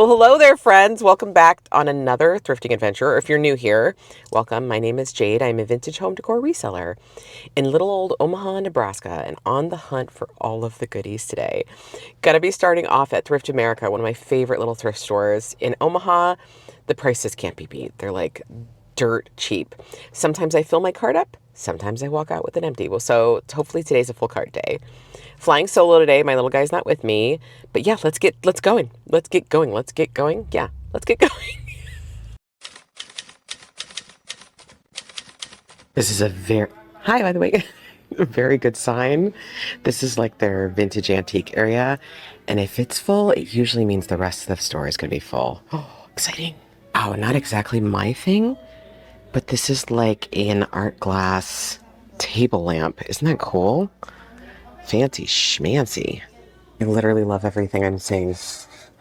Well, hello there, friends. Welcome back on another thrifting adventure. Or if you're new here, welcome. My name is Jade. I'm a vintage home decor reseller in little old Omaha, Nebraska, and on the hunt for all of the goodies today. Gonna be starting off at Thrift America, one of my favorite little thrift stores in Omaha. The prices can't be beat. They're like dirt cheap. Sometimes I fill my cart up. Sometimes I walk out with an empty. Well, so hopefully today's a full cart day. Flying solo today. My little guy's not with me. But yeah, let's get going. Let's get going. Yeah, let's get going. This is a hi, by the way. A very good sign. This is like their vintage antique area. And if it's full, it usually means the rest of the store is going to be full. Oh, exciting. Oh, not exactly my thing, but this is like an art glass table lamp. Isn't that cool? Fancy schmancy. I literally love everything I'm seeing.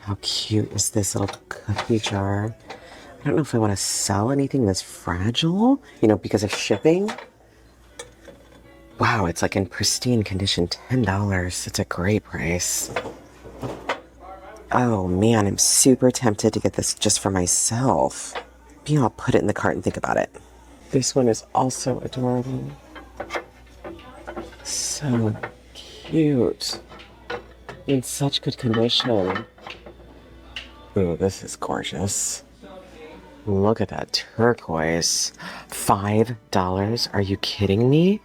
How cute is this little cookie jar? I don't know if I want to sell anything that's fragile, because of shipping. Wow, it's like in pristine condition, $10. It's a great price. Oh man, I'm super tempted to get this just for myself. Maybe I'll put it in the cart and think about it. This one is also adorable. So cute. In such good condition. Ooh, this is gorgeous. Look at that turquoise. $5? Are you kidding me?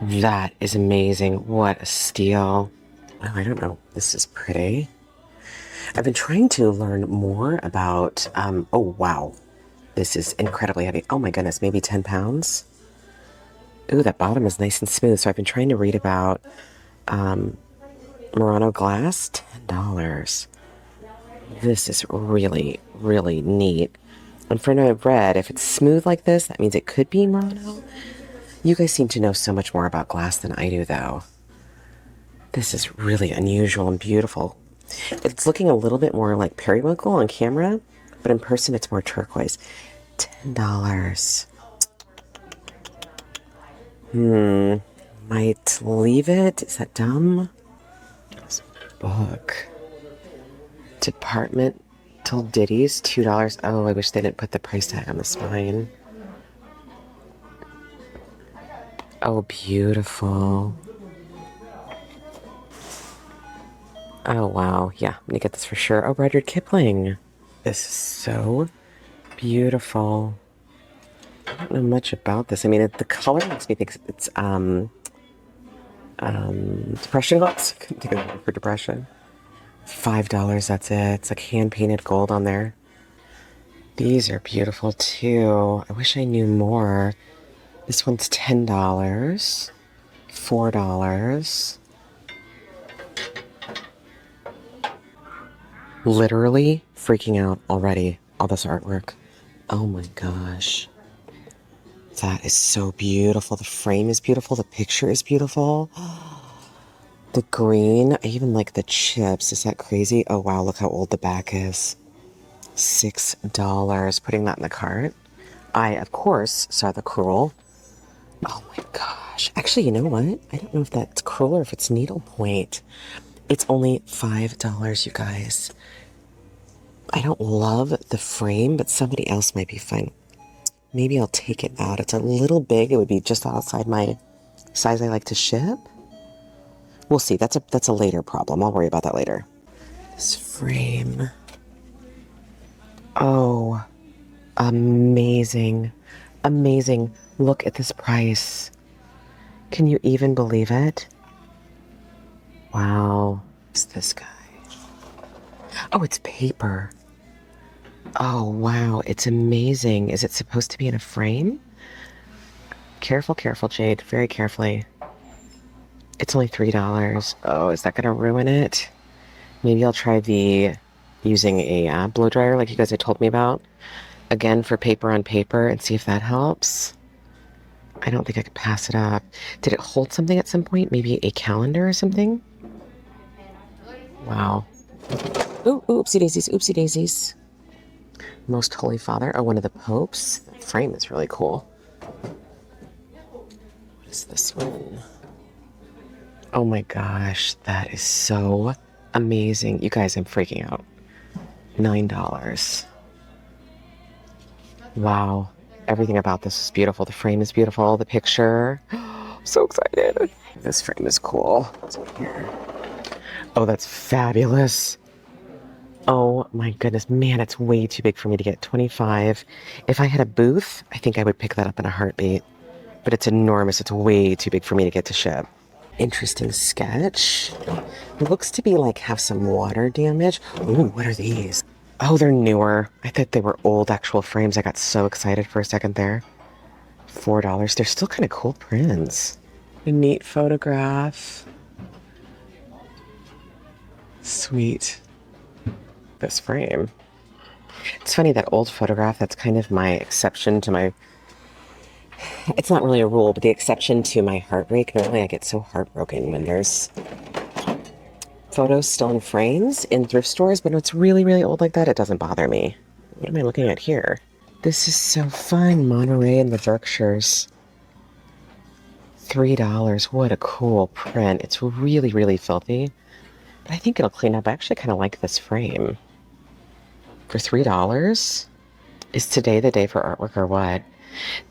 That is amazing. What a steal. Oh, I don't know. This is pretty. I've been trying to learn more about, oh wow. This is incredibly heavy. Oh my goodness, maybe 10 pounds? Ooh, that bottom is nice and smooth. So I've been trying to read about Murano glass, $10. This is really, really neat. And from what I've read, if it's smooth like this, that means it could be Murano. You guys seem to know so much more about glass than I do, though. This is really unusual and beautiful. It's looking a little bit more like periwinkle on camera, but in person it's more turquoise. $10. Might leave it. Is that dumb? This book. Departmental ditties, $2. Oh, I wish they didn't put the price tag on the spine. Oh, beautiful. Oh, wow. Yeah, I'm gonna get this for sure. Oh, Rudyard Kipling. This is so beautiful. I don't know much about this. I mean, the color makes me think it's depression gloss. I couldn't think of the word for depression. $5, that's it. It's like hand-painted gold on there. These are beautiful too. I wish I knew more. This one's $10. $4. Literally freaking out already. All this artwork. Oh my gosh. That is so beautiful. The frame is beautiful. The picture is beautiful. The green. I even like the chips. Is that crazy? Oh wow, look how old the back is. $6. Putting that in the cart. I, of course, saw the crewel. Oh my gosh. Actually, you know what? I don't know if that's crewel or if it's needlepoint. It's only $5, you guys. I don't love the frame, but somebody else might be fine. Maybe I'll take it out. It's a little big. It would be just outside my size I like to ship. We'll see. That's a later problem. I'll worry about that later. This frame. Oh, amazing. Amazing. Look at this price. Can you even believe it? Wow. What's this guy? Oh, it's paper. Oh, wow. It's amazing. Is it supposed to be in a frame? Careful, careful, Jade. Very carefully. It's only $3. Oh, is that going to ruin it? Maybe I'll try using a blow dryer like you guys had told me about. Again, for paper on paper and see if that helps. I don't think I could pass it up. Did it hold something at some point? Maybe a calendar or something? Wow. Ooh, oopsie daisies, oopsie daisies. Most Holy Father. Oh, one of the popes. The frame is really cool. What is this one? Oh my gosh, that is so amazing. You guys, I'm freaking out. $9. Wow. Everything about this is beautiful. The frame is beautiful. The picture. So excited. This frame is cool. What's in here? Oh, that's fabulous. Oh my goodness. Man, it's way too big for me to get. 25. If I had a booth, I think I would pick that up in a heartbeat. But it's enormous. It's way too big for me to get to ship. Interesting sketch. It looks to be like have some water damage. Ooh, what are these? Oh, they're newer. I thought they were old actual frames. I got so excited for a second there. $4. They're still kind of cool prints. A neat photograph. Sweet. This frame. It's funny, that old photograph, that's kind of my exception to my... It's not really a rule, but the exception to my heartbreak. Normally I get so heartbroken when there's photos still in frames in thrift stores, but when it's really, really old like that, it doesn't bother me. What am I looking at here? This is so fun. Monterey and the Berkshires. $3. What a cool print. It's really, really filthy. But I think it'll clean up. I actually kind of like this frame. For $3? Is today the day for artwork or what?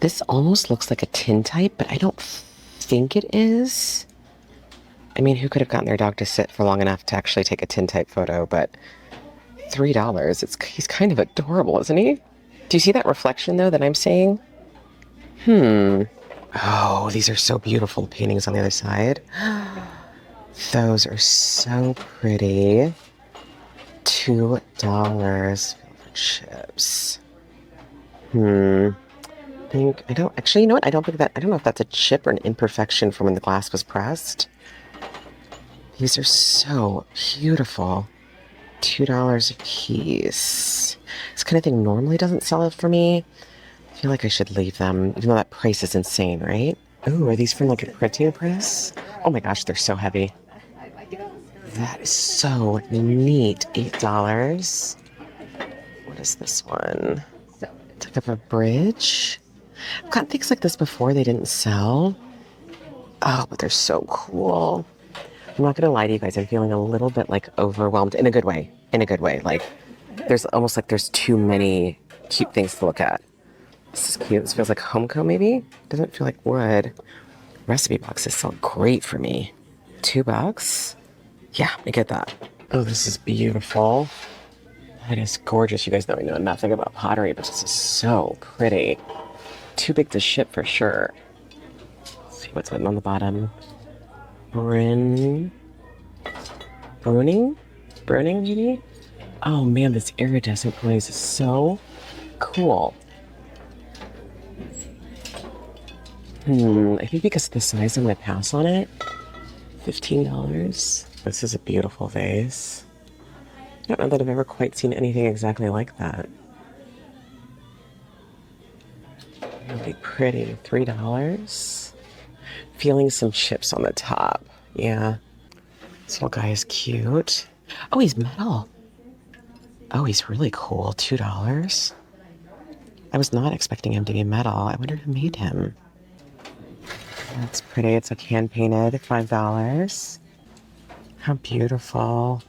This almost looks like a tintype, but I don't think it is. I mean, who could have gotten their dog to sit for long enough to actually take a tintype photo? But $3. He's kind of adorable, isn't he? Do you see that reflection, though, that I'm saying? Oh, these are so beautiful. Paintings on the other side. Those are so pretty. $2 for chips. I don't actually, you know what? I don't know if that's a chip or an imperfection from when the glass was pressed. These are so beautiful. $2 a piece. This kind of thing normally doesn't sell it for me. I feel like I should leave them, even though that price is insane, right? Ooh, are these from like a printing press? Oh my gosh, they're so heavy. That is so neat. $8. What is this one? Took up a bridge. I've gotten things like this before. They didn't sell. Oh, but they're so cool. I'm not gonna lie to you guys. I'm feeling a little bit like overwhelmed in a good way. In a good way. Like there's almost like there's too many cute things to look at. This is cute. This feels like Homeco maybe. Doesn't feel like wood. Recipe boxes sell great for me. $2? Yeah, I get that. Oh, this is beautiful. That is gorgeous. You guys know I know nothing about pottery, but this is so pretty. Too big to ship for sure. Let's see what's written on the bottom. Bruning, maybe? Oh man, this iridescent glaze is so cool. I think because of the size, I'm gonna pass on it. $15. This is a beautiful vase. I don't know that I've ever quite seen anything exactly like that. Really pretty. $3. Feeling some chips on the top. Yeah. This little guy is cute. Oh, he's metal. Oh, he's really cool. $2. I was not expecting him to be metal. I wonder who made him. That's pretty. It's like hand painted. $5. How beautiful.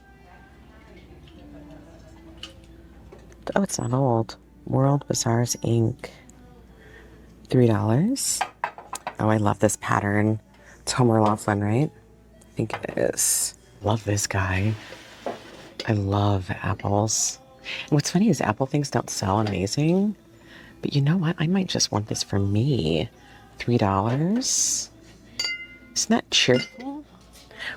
Oh, it's not old. World Bazaars Ink. $3. Oh, I love this pattern. It's Homer Laughlin, right? I think it is. Love this guy. I love apples. And what's funny is apple things don't sell amazing. But you know what? I might just want this for me. $3. Isn't that cheerful?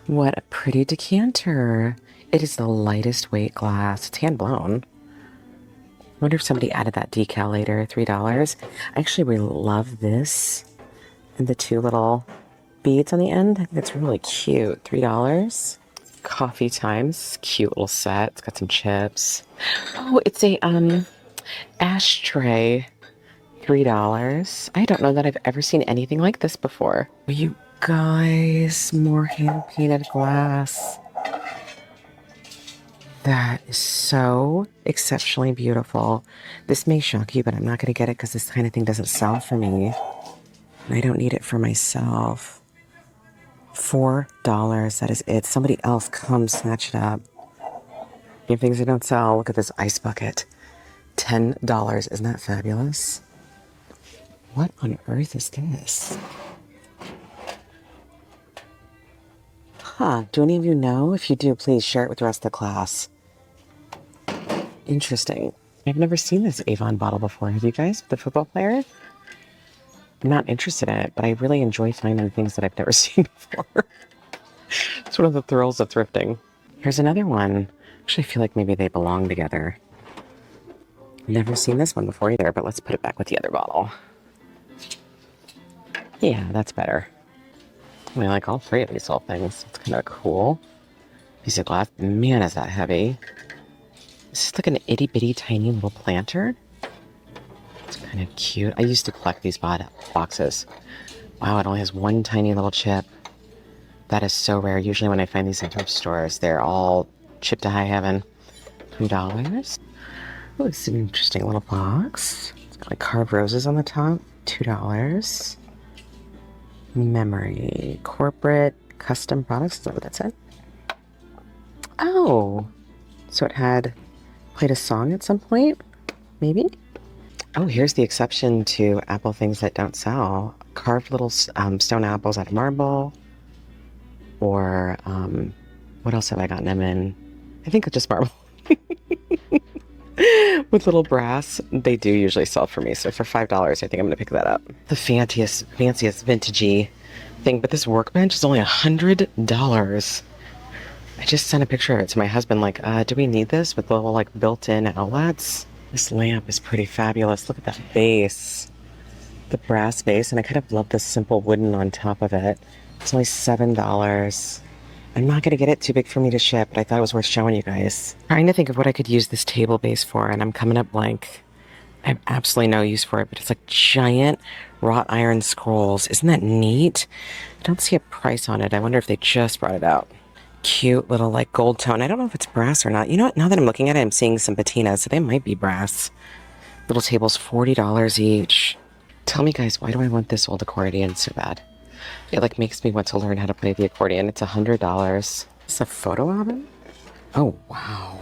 What a pretty decanter. It is the lightest weight glass. It's hand blown. I wonder if somebody added that decal later. $3. I actually really love this. And the two little beads on the end. I think that's really cute. $3. Coffee Times. Cute little set. It's got some chips. Oh, it's a ashtray. $3. I don't know that I've ever seen anything like this before. You guys, more hand-painted glass. That is so exceptionally beautiful. This may shock you, but I'm not going to get it because this kind of thing doesn't sell for me. I don't need it for myself. $4. That is it. Somebody else come snatch it up. Even things they don't sell. Look at this ice bucket. $10. Isn't that fabulous? What on earth is this? Huh. Do any of you know? If you do, please share it with the rest of the class. Interesting. I've never seen this Avon bottle before. Have you guys? The football player? I'm not interested in it, but I really enjoy finding things that I've never seen before. It's one of the thrills of thrifting. Here's another one. Actually, I feel like maybe they belong together. Never seen this one before either, but let's put it back with the other bottle. Yeah, that's better. I mean, like all three of these little things. It's kind of cool. Piece of glass. Man, is that heavy. This is like an itty bitty tiny little planter. It's kind of cute. I used to collect these boxes. Wow, it only has one tiny little chip. That is so rare. Usually when I find these in thrift stores, they're all chipped to high heaven. $2. Oh, it's an interesting little box. It's got like carved roses on the top. $2. Memory. Corporate custom products. Is that what that said? Oh. So it had played a song at some point? Maybe? Oh, here's the exception to apple things that don't sell. Carved little stone apples out of marble. Or, what else have I gotten them in? I think it's just marble. With little brass. They do usually sell for me. So for $5, I think I'm going to pick that up. The fanciest vintagey thing. But this workbench is only $100. I just sent a picture of it to my husband. Like, do we need this? With little, like, built-in outlets? This lamp is pretty fabulous. Look at that base. The brass base. And I kind of love the simple wooden on top of it. It's only $7. I'm not going to get it too big for me to ship, but I thought it was worth showing you guys. Trying to think of what I could use this table base for, and I'm coming up blank. I have absolutely no use for it, but it's like giant wrought iron scrolls. Isn't that neat? I don't see a price on it. I wonder if they just brought it out. Cute little like gold tone. I don't know if it's brass or not. You know what? Now that I'm looking at it, I'm seeing some patinas, so they might be brass. Little tables, $40 each. Tell me guys, why do I want this old accordion so bad? It like makes me want to learn how to play the accordion. It's $100. It's a photo album? Oh, wow.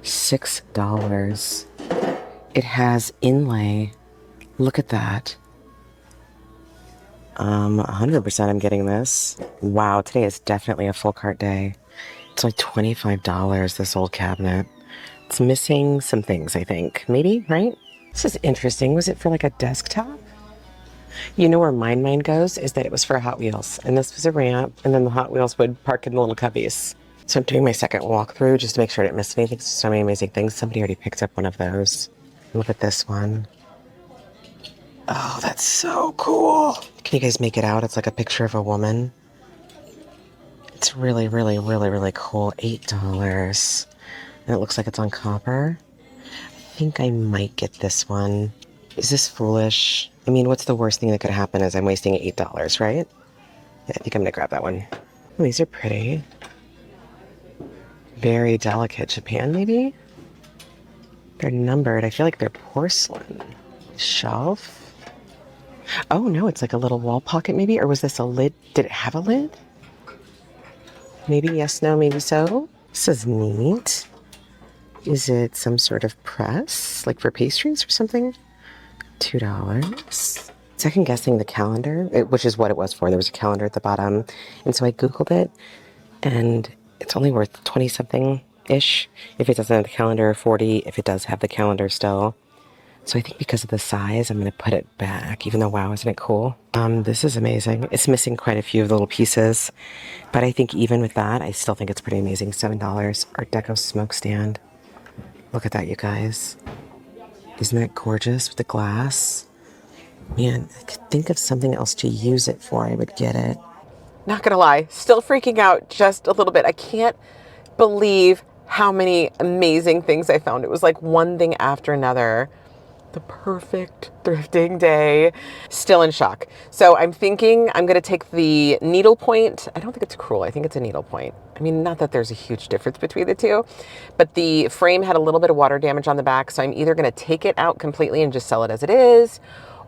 $6. It has inlay. Look at that. 100% I'm getting this. Wow, today is definitely a full cart day. It's like $25, this old cabinet. It's missing some things, I think. Maybe, right? This is interesting. Was it for like a desktop? You know where my mind goes is that it was for Hot Wheels. And this was a ramp, and then the Hot Wheels would park in the little cubbies. So I'm doing my second walkthrough just to make sure I didn't miss anything. So many amazing things. Somebody already picked up one of those. Look at this one. Oh, that's so cool. Can you guys make it out? It's like a picture of a woman. It's really, really, really, really cool. $8. And it looks like it's on copper. I think I might get this one. Is this foolish? I mean, what's the worst thing that could happen is I'm wasting $8, right? Yeah, I think I'm going to grab that one. Oh, these are pretty. Very delicate. Japan, maybe? They're numbered. I feel like they're porcelain. Shelf? Oh, no, it's like a little wall pocket, maybe? Or was this a lid? Did it have a lid? Maybe yes, no, maybe so. This is neat. Is it some sort of press? Like for pastries or something? $2. Second guessing the calendar, which is what it was for. There was a calendar at the bottom. And so I Googled it, and it's only worth 20 something ish. If it doesn't have the calendar, 40. If it does have the calendar still. So I think because of the size, I'm going to put it back, even though, wow, isn't it cool? This is amazing. It's missing quite a few of the little pieces, but I think even with that, I still think it's pretty amazing. $7. Art Deco smoke stand. Look at that, you guys. Isn't that gorgeous with the glass? Man, I could think of something else to use it for. I would get it. Not gonna lie, still freaking out just a little bit. I can't believe how many amazing things I found. It was like one thing after another. The perfect thrifting day. Still in shock. So I'm thinking I'm going to take the needle point. I don't think it's cruel. I think it's a needle point. I mean, not that there's a huge difference between the two, but the frame had a little bit of water damage on the back. So I'm either going to take it out completely and just sell it as it is,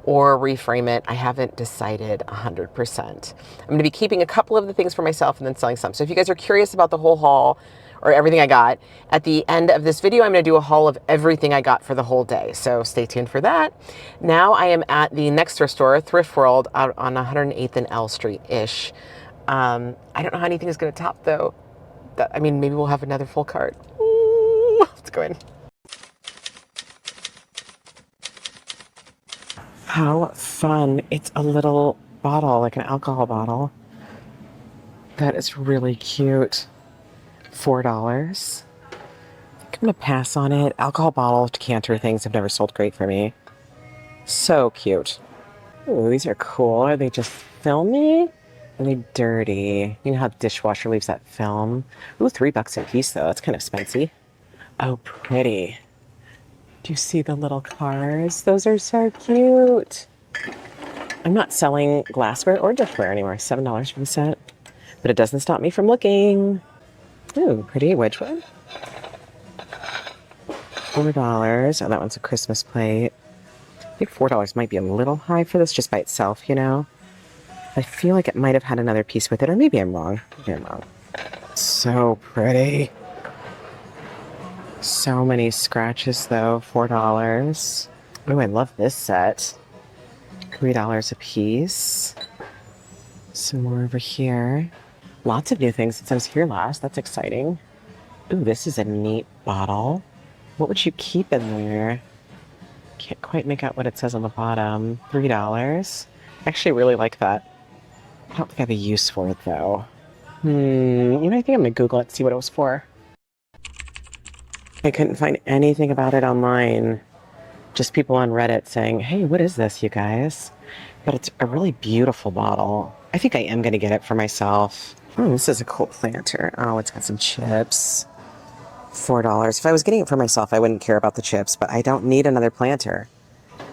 or reframe it. I haven't decided 100%. I'm going to be keeping a couple of the things for myself and then selling some. So if you guys are curious about the whole haul, or everything I got. At the end of this video, I'm going to do a haul of everything I got for the whole day. So stay tuned for that. Now I am at the next thrift store, Thrift World, out on 108th and L Street-ish. I don't know how anything is going to top, though. I mean, maybe we'll have another full cart. Ooh, let's go in. How fun. It's a little bottle, like an alcohol bottle. That is really cute. $4. I think I'm going to pass on it. Alcohol bottle decanter things have never sold great for me. So cute. Ooh, these are cool. Are they just filmy? Are they dirty? You know how dishwasher leaves that film? Ooh, $3 a piece though. That's kind of expensive. Oh, pretty. Do you see the little cars? Those are so cute. I'm not selling glassware or dishware anymore. $7 for the set. But it doesn't stop me from looking. Ooh, pretty Wedgwood. $4. Oh, that one's a Christmas plate. I think $4 might be a little high for this just by itself, you know? I feel like it might have had another piece with it, or maybe I'm wrong. Maybe I'm wrong. So pretty. So many scratches, though. $4. Oh, I love this set. $3 a piece. Some more over here. Lots of new things since I was here last. That's exciting. Ooh, this is a neat bottle. What would you keep in there? Can't quite make out what it says on the bottom. $3. I actually really like that. I don't think I have a use for it, though. You know, I think I'm going to Google it, see what it was for. I couldn't find anything about it online. Just people on Reddit saying, hey, what is this, you guys? But it's a really beautiful bottle. I think I am going to get it for myself. Oh, this is a cool planter. Oh, it's got some chips. $4. If I was getting it for myself, I wouldn't care about the chips, but I don't need another planter.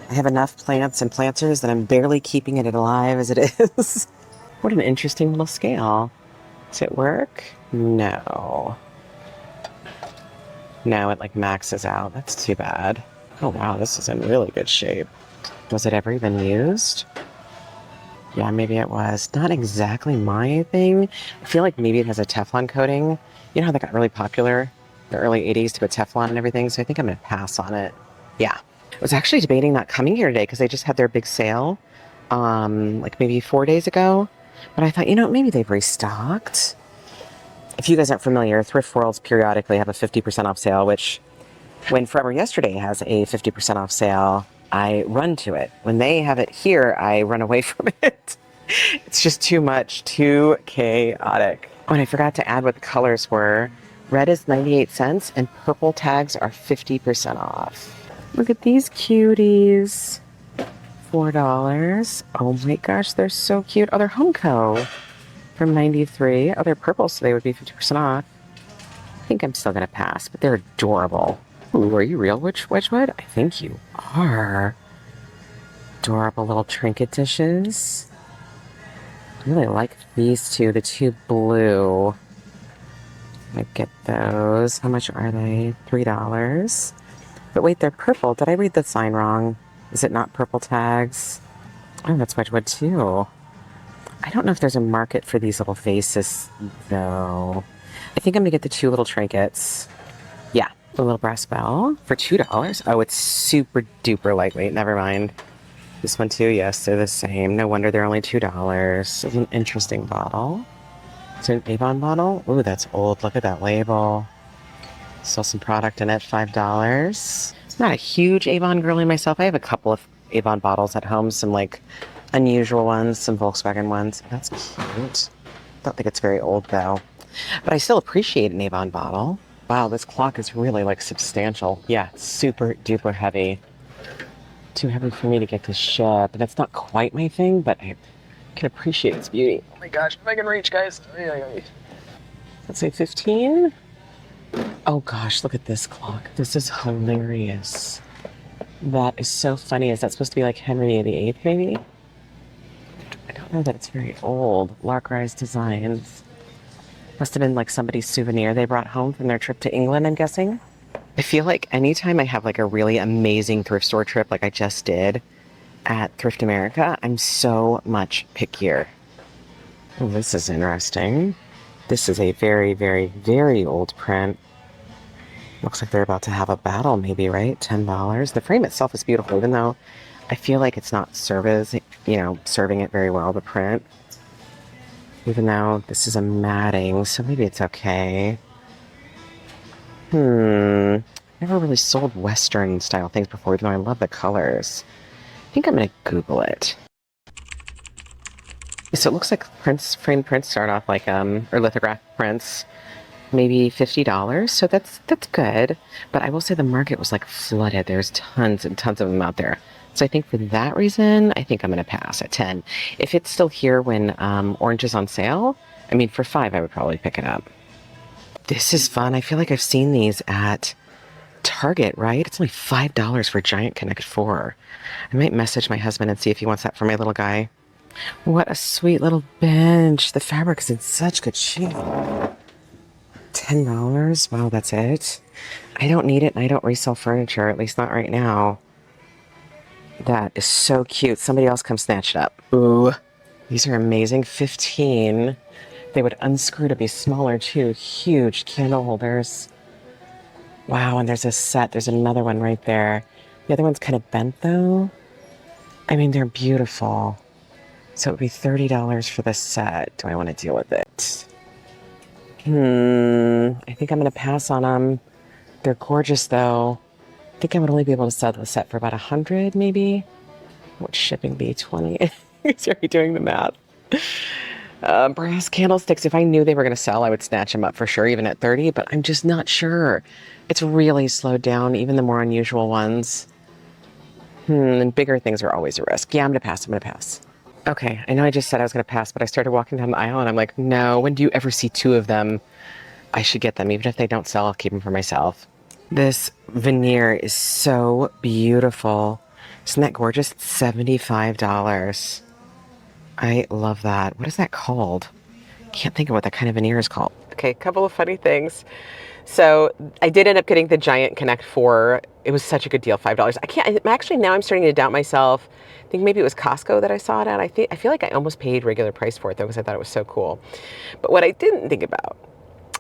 I have enough plants and planters that I'm barely keeping it alive as it is. What an interesting little scale. Does it work? No. No, it like maxes out. That's too bad. Oh wow, this is in really good shape. Was it ever even used? Yeah, maybe it was. Not exactly my thing. I feel like maybe it has a Teflon coating. You know how that got really popular in the early 80s to put Teflon and everything? So I think I'm going to pass on it. Yeah. I was actually debating not coming here today because they just had their big sale like maybe 4 days ago. But I thought, you know, maybe they've restocked. If you guys aren't familiar, Thrift Worlds periodically have a 50% off sale, which when Forever Yesterday has a 50% off sale, I run to it. When they have it here, I run away from it. It's just too much, too chaotic. Oh, and I forgot to add what the colors were. Red is 98 cents and purple tags are 50% off. Look at these cuties. $4. Oh my gosh, they're so cute. Oh, they're Homeco from 93. Oh, they're purple, so they would be 50% off. I think I'm still going to pass, but they're adorable. Ooh, are you real Wedgwood? I think you are. Adorable little trinket dishes. I really like these two, the two blue. I get those. How much are they? $3. But wait, they're purple. Did I read the sign wrong? Is it not purple tags? Oh, that's Wedgwood too. I don't know if there's a market for these little vases, though. I think I'm going to get the two little trinkets. Yeah, the little brass bell for $2. Oh, it's super duper lightweight. Never mind. This one too, yes, they're the same. No wonder they're only $2. It's an interesting bottle. It's an Avon bottle. Ooh, that's old. Look at that label. Still some product in it, $5. I'm not a huge Avon girly myself. I have a couple of Avon bottles at home, some like unusual ones, some Volkswagen ones. That's cute. Don't think it's very old though. But I still appreciate an Avon bottle. Wow, this clock is really like substantial. Yeah, super duper heavy. Too heavy for me to get to ship. And it's not quite my thing, but I can appreciate its beauty. Oh my gosh, if I can reach, guys. Let's say 15. Oh gosh, look at this clock. This is hilarious. That is so funny. Is that supposed to be like Henry VIII, maybe? I don't know that it's very old. Lark-Rise Designs. Must have been like somebody's souvenir they brought home from their trip to England, I'm guessing. I feel like anytime I have like a really amazing thrift store trip like I just did at Thrift America, I'm so much pickier. Oh, this is interesting. This is a very, very, very old print. Looks like they're about to have a battle maybe, right? $10. The frame itself is beautiful, even though I feel like it's not serving it very well, the print. Even though this is a matting, so maybe it's okay. Never really sold Western style things before, even though I love the colors. I think I'm gonna Google it. So it looks like framed prints start off like, or lithograph prints, maybe $50. So that's good. But I will say the market was like flooded. There's tons and tons of them out there. So I think for that reason, I think I'm gonna pass at 10. If it's still here when orange is on sale, I mean, for 5, I would probably pick it up. This is fun. I feel like I've seen these at Target, right? It's only $5 for a giant Connect 4. I might message my husband and see if he wants that for my little guy. What a sweet little bench. The fabric is in such good shape. $10? Wow, that's it? I don't need it and I don't resell furniture, at least not right now. That is so cute. Somebody else come snatch it up. Ooh, these are amazing. 15. They would unscrew to be smaller too. Huge candle holders. Wow, and there's a set. There's another one right there. The other one's kind of bent though. I mean, they're beautiful. So it would be $30 for the set. Do I want to deal with it? I think I'm going to pass on them. They're gorgeous though. I think I would only be able to sell the set for about 100 maybe. What would shipping be? 20? He's already doing the math. Brass candlesticks, if I knew they were going to sell, I would snatch them up for sure, even at 30, but I'm just not sure. It's really slowed down, even the more unusual ones. And bigger things are always a risk. Yeah, I'm going to pass. I'm going to pass. Okay, I know I just said I was going to pass, but I started walking down the aisle and I'm like, no, when do you ever see 2 of them? I should get them. Even if they don't sell, I'll keep them for myself. This veneer is so beautiful. Isn't that gorgeous? It's $75. I love that. What is that called? Can't think of what that kind of veneer is called. Okay, a couple of funny things. So I did end up getting the giant Connect 4. It was such a good deal, $5. Actually, now I'm starting to doubt myself. I think maybe it was Costco that I saw it at. I feel like I almost paid regular price for it though, because I thought it was so cool. But what I didn't think about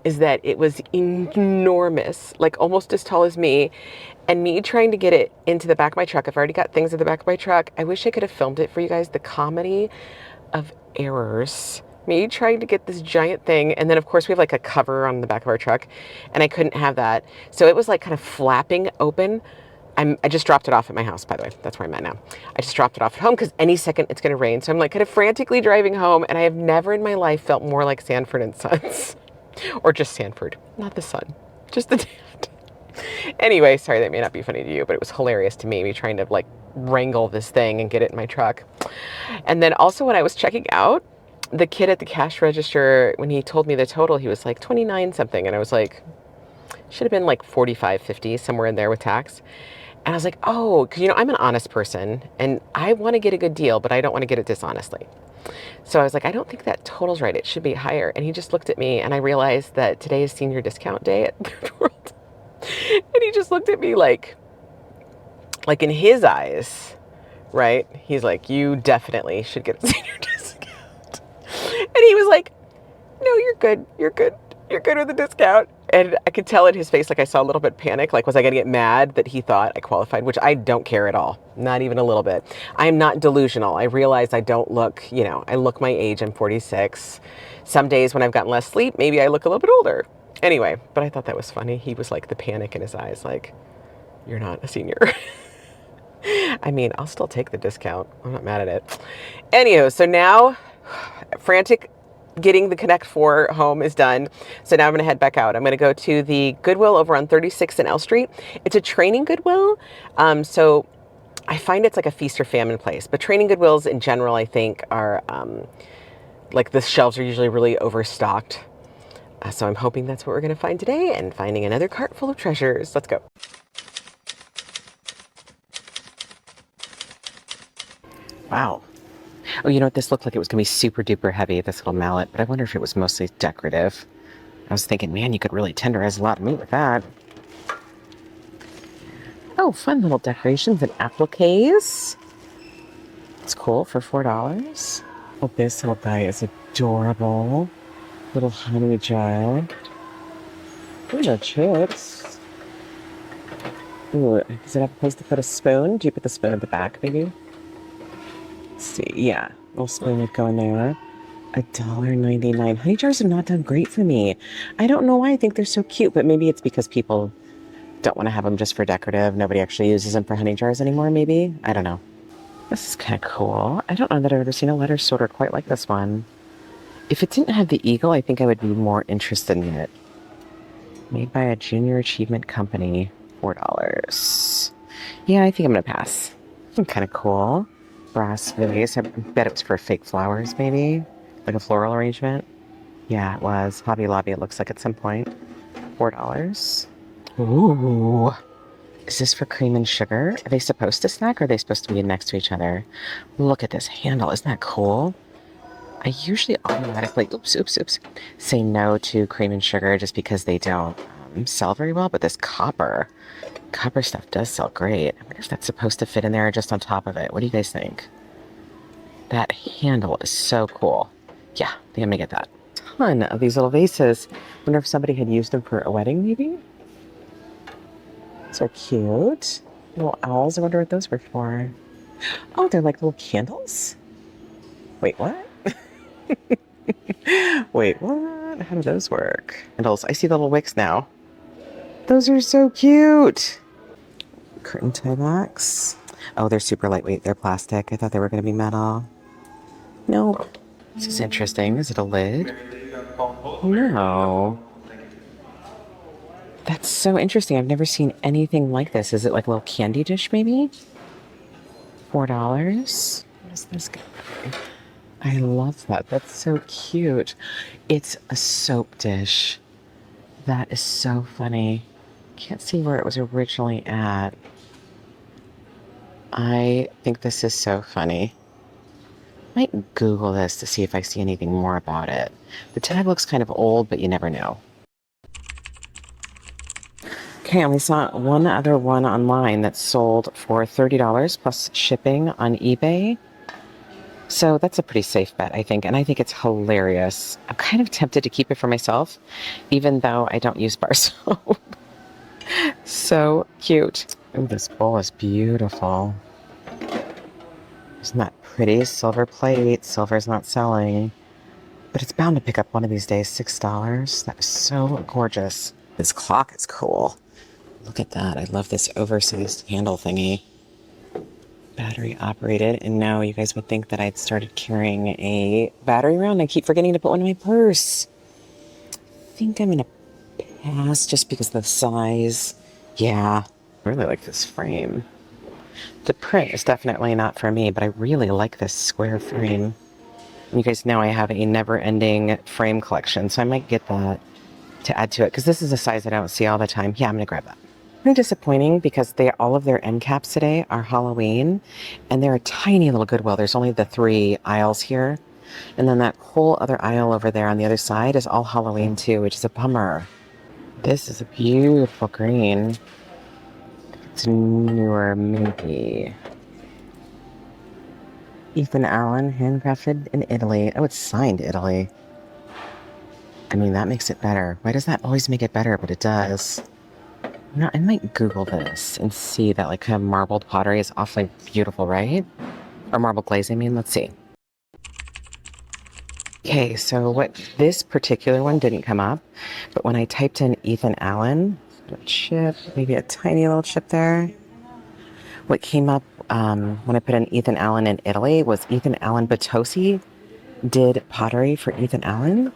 is that it was enormous, like almost as tall as me. And me trying to get it into the back of my truck, I've already got things in the back of my truck. I wish I could have filmed it for you guys. The comedy of errors. Me trying to get this giant thing. And then of course we have like a cover on the back of our truck and I couldn't have that. So it was like kind of flapping open. I just dropped it off at my house, by the way. That's where I'm at now. I just dropped it off at home because any second it's going to rain. So I'm like kind of frantically driving home and I have never in my life felt more like Sanford and Sons. Or just Sanford, not the Sun, just the dad. Anyway, sorry, that may not be funny to you, but it was hilarious to me trying to like wrangle this thing and get it in my truck. And then also when I was checking out, the kid at the cash register, when he told me the total, he was like 29 something. And I was like, should have been like 45, 50, somewhere in there with tax. And I was like, oh, because I'm an honest person and I want to get a good deal, but I don't want to get it dishonestly. So I was like, I don't think that total's right. It should be higher. And he just looked at me and I realized that today is senior discount day at Thrift World. And he just looked at me like in his eyes, right? He's like, you definitely should get a senior discount. And he was like, no, you're good. You're good. You're good with the discount. And I could tell in his face, like I saw a little bit panic. Like, was I going to get mad that he thought I qualified? Which I don't care at all. Not even a little bit. I'm not delusional. I realize I don't look, I look my age. I'm 46. Some days when I've gotten less sleep, maybe I look a little bit older. Anyway, but I thought that was funny. He was like the panic in his eyes, like, you're not a senior. I mean, I'll still take the discount. I'm not mad at it. Anywho, so now, frantic getting the Connect 4 home is done. So now I'm going to head back out. I'm going to go to the Goodwill over on 36th and L Street. It's a training Goodwill. So I find it's like a feast or famine place. But training Goodwills in general, I think, are like the shelves are usually really overstocked. So I'm hoping that's what we're going to find today and finding another cart full of treasures. Let's go. Wow. Oh, you know what? This looked like it was going to be super duper heavy, this little mallet, but I wonder if it was mostly decorative. I was thinking, man, you could really tenderize a lot of meat with that. Oh, fun little decorations and appliques. It's cool for $4. Oh, this little guy is adorable. Little honey jar. Ooh, no chips. Ooh, does it have a place to put a spoon? Do you put the spoon at the back, maybe? Let's see, yeah. Little spoon would go in there. $1.99. Honey jars have not done great for me. I don't know why I think they're so cute, but maybe it's because people don't want to have them just for decorative. Nobody actually uses them for honey jars anymore, maybe? I don't know. This is kind of cool. I don't know that I've ever seen a letter sorter quite like this one. If it didn't have the eagle, I think I would be more interested in it. Made by a junior achievement company. $4. Yeah, I think I'm going to pass. Kind of cool. Brass vase. I bet it was for fake flowers, maybe? Like a floral arrangement? Yeah, it was. Hobby Lobby, it looks like at some point. $4. Ooh. Is this for cream and sugar? Are they supposed to snack or are they supposed to be next to each other? Look at this handle. Isn't that cool? I usually automatically, oops, say no to cream and sugar just because they don't sell very well. But this copper stuff does sell great. I wonder if that's supposed to fit in there or just on top of it. What do you guys think? That handle is so cool. Yeah, I think I'm gonna get that. Ton of these little vases. Wonder if somebody had used them for a wedding, maybe? These are cute. Little owls. I wonder what those were for. Oh, they're like little candles? Wait, what? Wait, what? How do those work? Candles. I see the little wicks now. Those are so cute. Curtain tie box. Oh, they're super lightweight. They're plastic. I thought they were going to be metal. Nope. This is interesting. Is it a lid? No. That's so interesting. I've never seen anything like this. Is it like a little candy dish, maybe? $4. What is this guy? I love that. That's so cute. It's a soap dish. That is so funny. Can't see where it was originally at. I think this is so funny. Might Google this to see if I see anything more about it. The tag looks kind of old, but you never know. Okay, I only saw one other one online that sold for $30 plus shipping on eBay. So that's a pretty safe bet, I think. And I think it's hilarious. I'm kind of tempted to keep it for myself, even though I don't use bar soap. So cute. Oh, this bowl is beautiful. Isn't that pretty? Silver plate. Silver's not selling. But it's bound to pick up one of these days. $6. That is so gorgeous. This clock is cool. Look at that. I love this oversized handle thingy. Battery operated. And now you guys would think that I'd started carrying a battery around. I keep forgetting to put one in my purse. I think I'm going to pass just because of the size. Yeah. I really like this frame. The print is definitely not for me, but I really like this square frame. And you guys know I have a never-ending frame collection, so I might get that to add to it, because this is a size I don't see all the time. Yeah, I'm going to grab that. Pretty disappointing because all of their end caps today are Halloween, and they're a tiny little Goodwill. There's only the 3 aisles here, and then that whole other aisle over there on the other side is all Halloween too, which is a bummer. This is a beautiful green. It's newer, maybe. Ethan Allen, handcrafted in Italy. Oh, it's signed Italy. I mean, that makes it better. Why does that always make it better? But it does. You know, I might Google this and see that like kind of marbled pottery is awfully beautiful, right? Or marble glaze, I mean. Let's see. Okay, so this particular one didn't come up, but when I typed in Ethan Allen, a chip, maybe a tiny little chip there. What came up when I put in Ethan Allen in Italy was Ethan Allen Batosi did pottery for Ethan Allen.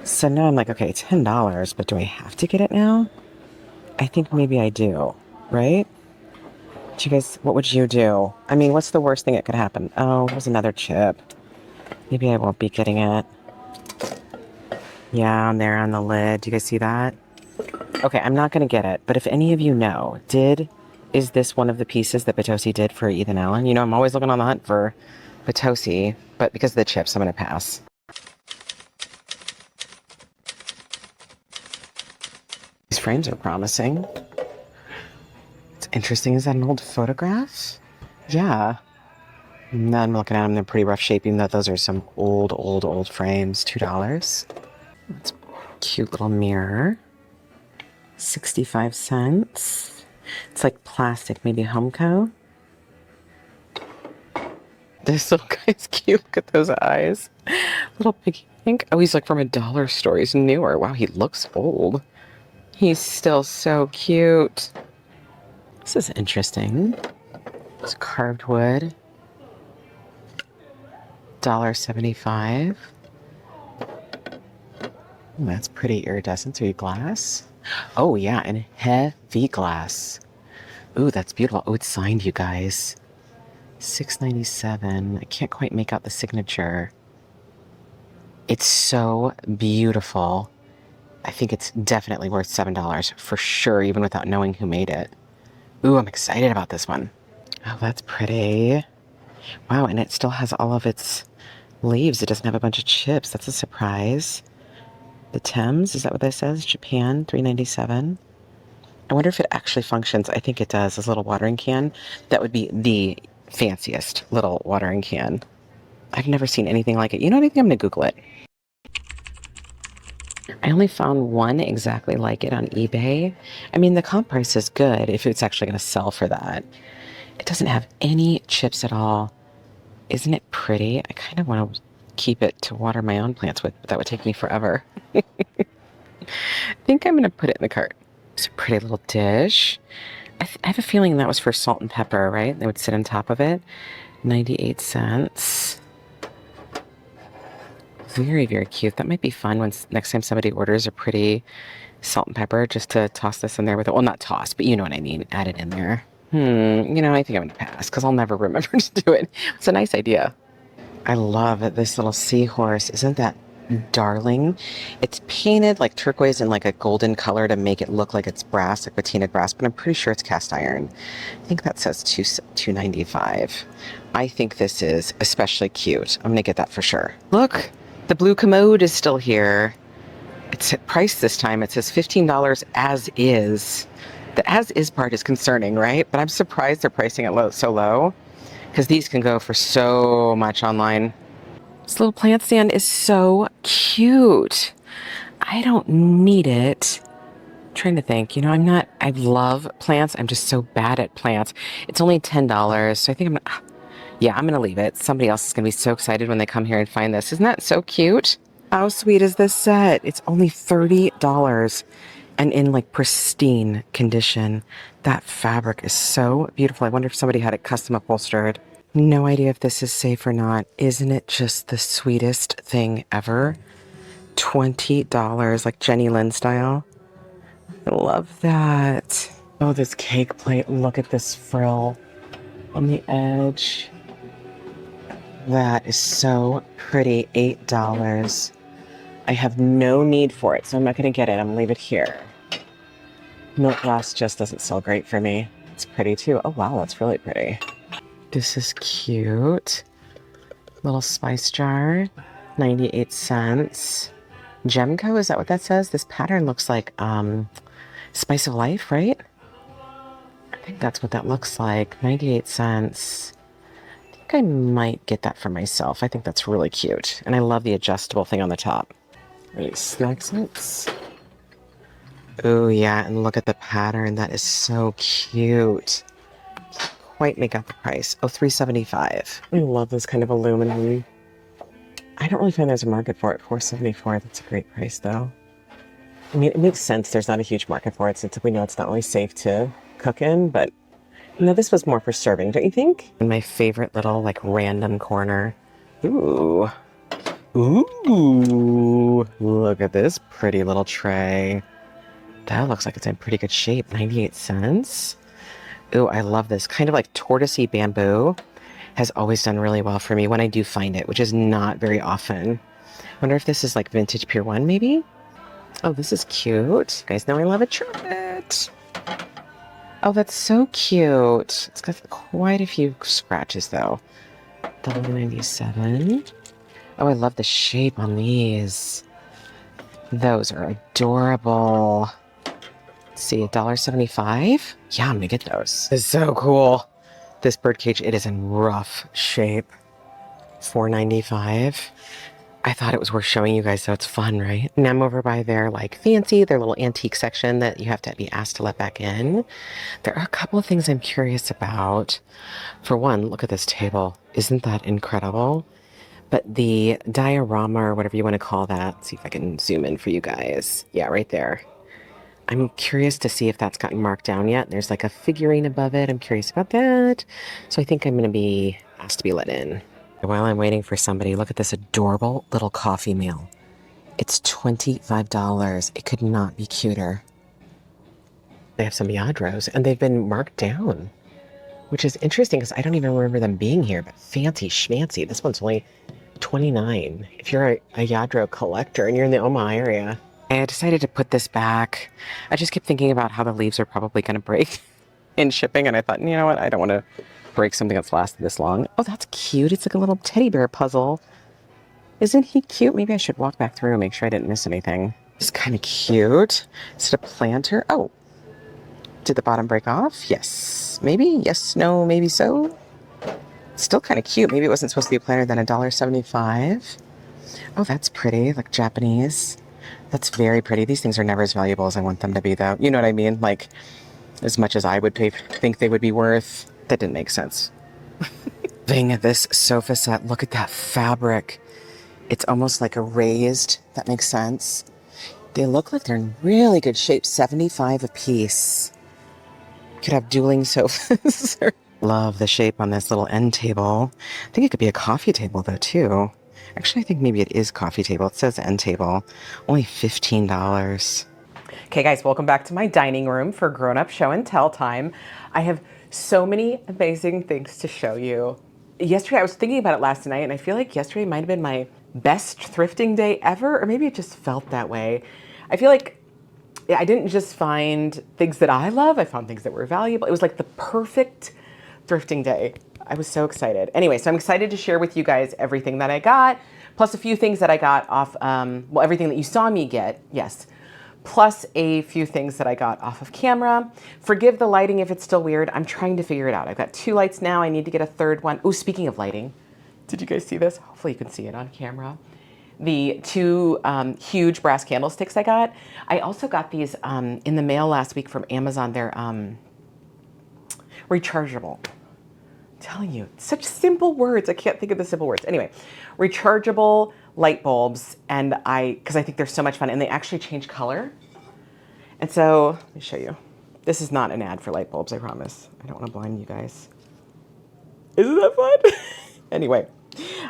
So now I'm like, okay, $10, but do I have to get it now? I think maybe I do, right? You guys, what would you do? I mean, what's the worst thing that could happen? Oh, there's another chip. Maybe I won't be getting it. Yeah, on there on the lid. Do you guys see that? Okay, I'm not going to get it. But if any of you know, is this one of the pieces that Batosi did for Ethan Allen? You know, I'm always looking on the hunt for Batosi, but because of the chips, I'm going to pass. These frames are promising. What's interesting, is that an old photograph? Yeah. Now I'm looking at them, they're pretty rough shape, even though those are some old frames. $2. That's a cute little mirror. 65 cents. It's like plastic, maybe Homeco. This little guy's cute. Look at those eyes. Little piggy pink. Oh, he's like from a dollar store. He's newer. Wow, he looks old. He's still so cute. This is interesting. It's carved wood. $1.75. That's pretty iridescent. Are you glass? Oh, yeah, and heavy glass. Ooh, that's beautiful. Oh, it's signed, you guys. $6.97. I can't quite make out the signature. It's so beautiful. I think it's definitely worth $7 for sure, even without knowing who made it. Ooh, I'm excited about this one. Oh, that's pretty. Wow, and it still has all of its leaves. It doesn't have a bunch of chips. That's a surprise. The Thames, is that what that says? Japan, $3.97. I wonder if it actually functions. I think it does. This little watering can. That would be the fanciest little watering can. I've never seen anything like it. You know what? I think I'm going to Google it. I only found one exactly like it on eBay. I mean, the comp price is good if it's actually going to sell for that. It doesn't have any chips at all. Isn't it pretty? I kind of want to keep it to water my own plants with, but that would take me forever. I think I'm going to put it in the cart. It's a pretty little dish. I have a feeling that was for salt and pepper, right? They would sit on top of it. 98 cents. Very, very cute. That might be fun when next time somebody orders a pretty salt and pepper, just to toss this in there with it. Well, not toss, but you know what I mean. Add it in there. You know, I think I'm going to pass because I'll never remember to do it. It's a nice idea. I love this little seahorse. Isn't that darling? It's painted like turquoise and like a golden color to make it look like it's brass, like patinted brass, but I'm pretty sure it's cast iron. I think that says $2.95. I think this is especially cute. I'm going to get that for sure. Look, the blue commode is still here. It's priced this time. It says $15 as is. The as is part is concerning, right? But I'm surprised they're pricing it so low because these can go for so much online. This little plant stand is so cute. I don't need it. I'm trying to think. You know, I love plants. I'm just so bad at plants. It's only $10. So I think I'm going to leave it. Somebody else is going to be so excited when they come here and find this. Isn't that so cute? How sweet is this set? It's only $30 and in like pristine condition. That fabric is so beautiful. I wonder if somebody had it custom upholstered. No idea if this is safe or not. Isn't it just the sweetest thing ever? $20, like Jenny Lynn style. I love that. Oh, this cake plate. Look at this frill on the edge. That is so pretty. $8. I have no need for it, so I'm not going to get it. I'm going to leave it here. Milk glass just doesn't sell great for me. It's pretty too. Oh, wow, that's really pretty. This is cute. Little spice jar, 98 cents. Gemco, is that what that says? This pattern looks like Spice of Life, right? I think that's what that looks like. 98 cents. I think I might get that for myself. I think that's really cute. And I love the adjustable thing on the top. Really snack scents. Oh, yeah, and look at the pattern. That is so cute. Can't quite make out the price. Oh, $3.75. I love this kind of aluminum. I don't really find there's a market for it. $4.74. That's a great price, though. I mean, it makes sense there's not a huge market for it since we know it's not really safe to cook in, but you know, this was more for serving, don't you think? In my favorite little, like, random corner. Ooh. Ooh. Look at this pretty little tray. That looks like it's in pretty good shape. 98 cents. Ooh, I love this. Kind of like tortoisey bamboo. Has always done really well for me when I do find it, which is not very often. Wonder if this is like vintage Pier 1, maybe? Oh, this is cute. You guys know I love a trumpet. Oh, that's so cute. It's got quite a few scratches, though. $1.97. Oh, I love the shape on these. Those are adorable. Let's see, $1.75? Yeah, I'm gonna get those. This is so cool. This birdcage, it is in rough shape. $4.95. I thought it was worth showing you guys, so it's fun, right? And I'm over by their like fancy, their little antique section that you have to be asked to let back in. There are a couple of things I'm curious about. For one, look at this table. Isn't that incredible? But the diorama, or whatever you want to call that, let's see if I can zoom in for you guys. Yeah, right there. I'm curious to see if that's gotten marked down yet. There's like a figurine above it. I'm curious about that. So I think I'm going to be asked to be let in. While I'm waiting for somebody, look at this adorable little coffee meal. It's $25. It could not be cuter. They have some Yadros, and they've been marked down, which is interesting because I don't even remember them being here, but fancy schmancy. This one's only $29 if you're a Yadro collector and you're in the Omaha area. I decided to put this back. I just kept thinking about how the leaves are probably going to break in shipping, and I thought, you know what, I don't want to break something that's lasted this long. Oh, that's cute. It's like a little teddy bear puzzle. Isn't he cute? Maybe I should walk back through and make sure I didn't miss anything. It's kind of cute. Is it a planter? Oh, did the bottom break off? Yes. Maybe? Yes, no, maybe so. Still kind of cute. Maybe it wasn't supposed to be a planter, then $1.75. Oh, that's pretty, like Japanese. That's very pretty. These things are never as valuable as I want them to be, though. You know what I mean? Like, as much as I would think they would be worth. That didn't make sense. This sofa set, look at that fabric. It's almost like a raised, that makes sense. They look like they're in really good shape, $75 a piece. Could have dueling sofas. Love the shape on this little end table. I think it could be a coffee table though too. Actually, I think maybe it is coffee table. It says end table. Only $15. Okay guys, welcome back to my dining room for grown-up show and tell time. I have so many amazing things to show you. Yesterday, I was thinking about it last night, and I feel like yesterday might have been my best thrifting day ever, or maybe it just felt that way. I feel like I didn't just find things that I love, I found things that were valuable. It was like the perfect thrifting day. I was so excited. Anyway, so I'm excited to share with you guys everything that I got, plus a few things that I got off, well, everything that you saw me get, yes, plus a few things that I got off of camera. Forgive the lighting if it's still weird. I'm trying to figure it out. I've got 2 lights now. I need to get a 3rd one. Oh, speaking of lighting, did you guys see this? Hopefully you can see it on camera. The 2 huge brass candlesticks I got. I also got these in the mail last week from Amazon. They're rechargeable. I'm telling you, such simple words. I can't think of the simple words. Anyway, rechargeable light bulbs, and because I think they're so much fun, and they actually change color. And so, let me show you. This is not an ad for light bulbs, I promise. I don't want to blind you guys. Isn't that fun? Anyway,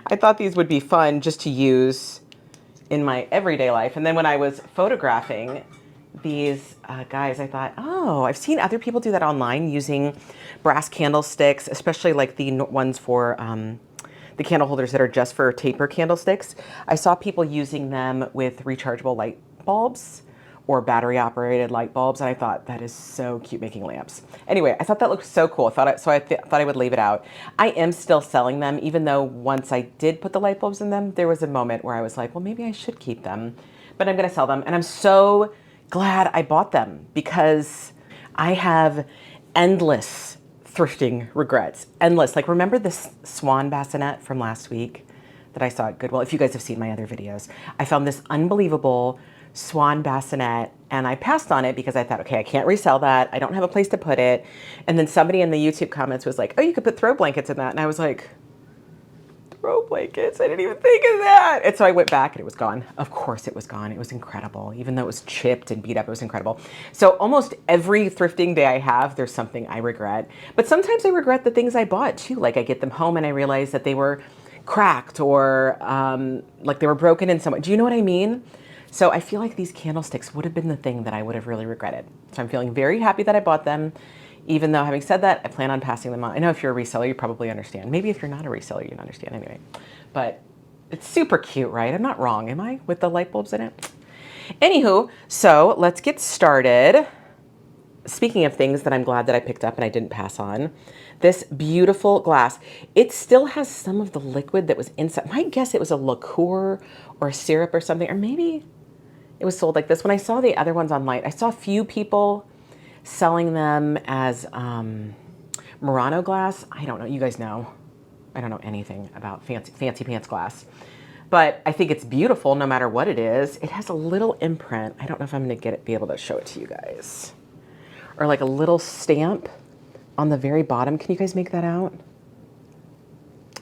I thought these would be fun just to use in my everyday life. And then when I was photographing these guys, I thought, oh, I've seen other people do that online using brass candlesticks, especially like the ones for the candle holders that are just for taper candlesticks. I saw people using them with rechargeable light bulbs or battery operated light bulbs, and I thought that is so cute, making lamps. Anyway, I thought that looked so cool. I thought I would leave it out. I am still selling them, even though once I did put the light bulbs in them, there was a moment where I was like, well, maybe I should keep them, but I'm gonna sell them. And I'm so glad I bought them because I have endless thrifting regrets. Endless. Like, remember this swan bassinet from last week that I saw at Goodwill? If you guys have seen my other videos, I found this unbelievable swan bassinet and I passed on it because I thought, okay, I can't resell that. I don't have a place to put it. And then somebody in the YouTube comments was like, oh, you could put throw blankets in that. And I was like, throw blankets? I didn't even think of that. And so I went back and it was gone. Of course it was gone. It was incredible. Even though it was chipped and beat up, it was incredible. So almost every thrifting day I have, there's something I regret. But sometimes I regret the things I bought too. Like I get them home and I realize that they were cracked or like they were broken in some way. Do you know what I mean? So I feel like these candlesticks would have been the thing that I would have really regretted. So I'm feeling very happy that I bought them. Even though, having said that, I plan on passing them on. I know if you're a reseller, you probably understand. Maybe if you're not a reseller, you don't understand anyway. But it's super cute, right? I'm not wrong, am I? With the light bulbs in it? Anywho, so let's get started. Speaking of things that I'm glad that I picked up and I didn't pass on, this beautiful glass. It still has some of the liquid that was inside. My guess it was a liqueur or a syrup or something, or maybe it was sold like this. When I saw the other ones online, I saw a few people selling them as Murano glass. I don't know. You guys know. I don't know anything about fancy pants glass. but I think it's beautiful no matter what it is. It has a little imprint. I don't know if I'm gonna be able to show it to you guys. Or like a little stamp on the very bottom. Can you guys make that out?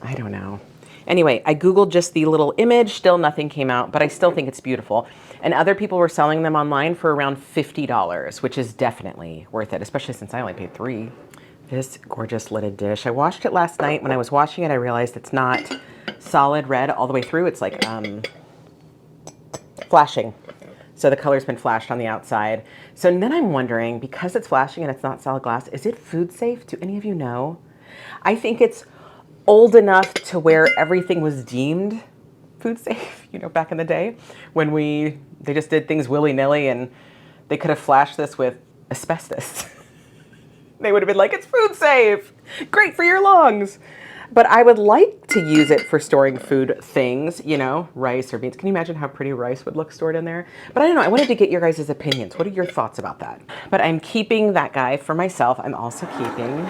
I don't know. Anyway, I Googled just the little image, still nothing came out, but I still think it's beautiful. And other people were selling them online for around $50, which is definitely worth it, especially since I only paid $3. This gorgeous lidded dish. I washed it last night. When I was washing it, I realized it's not solid red all the way through. It's like flashing. So the color's been flashed on the outside. So then I'm wondering, because it's flashing and it's not solid glass, is it food safe? Do any of you know? I think it's old enough to where everything was deemed food safe, you know, back in the day when they just did things willy-nilly, and they could have flashed this with asbestos. They would have been like, it's food safe, great for your lungs. But I would like to use it for storing food things, you know, rice or beans. Can you imagine how pretty rice would look stored in there? But I don't know, I wanted to get your guys' opinions. What are your thoughts about that? But I'm keeping that guy for myself. I'm also keeping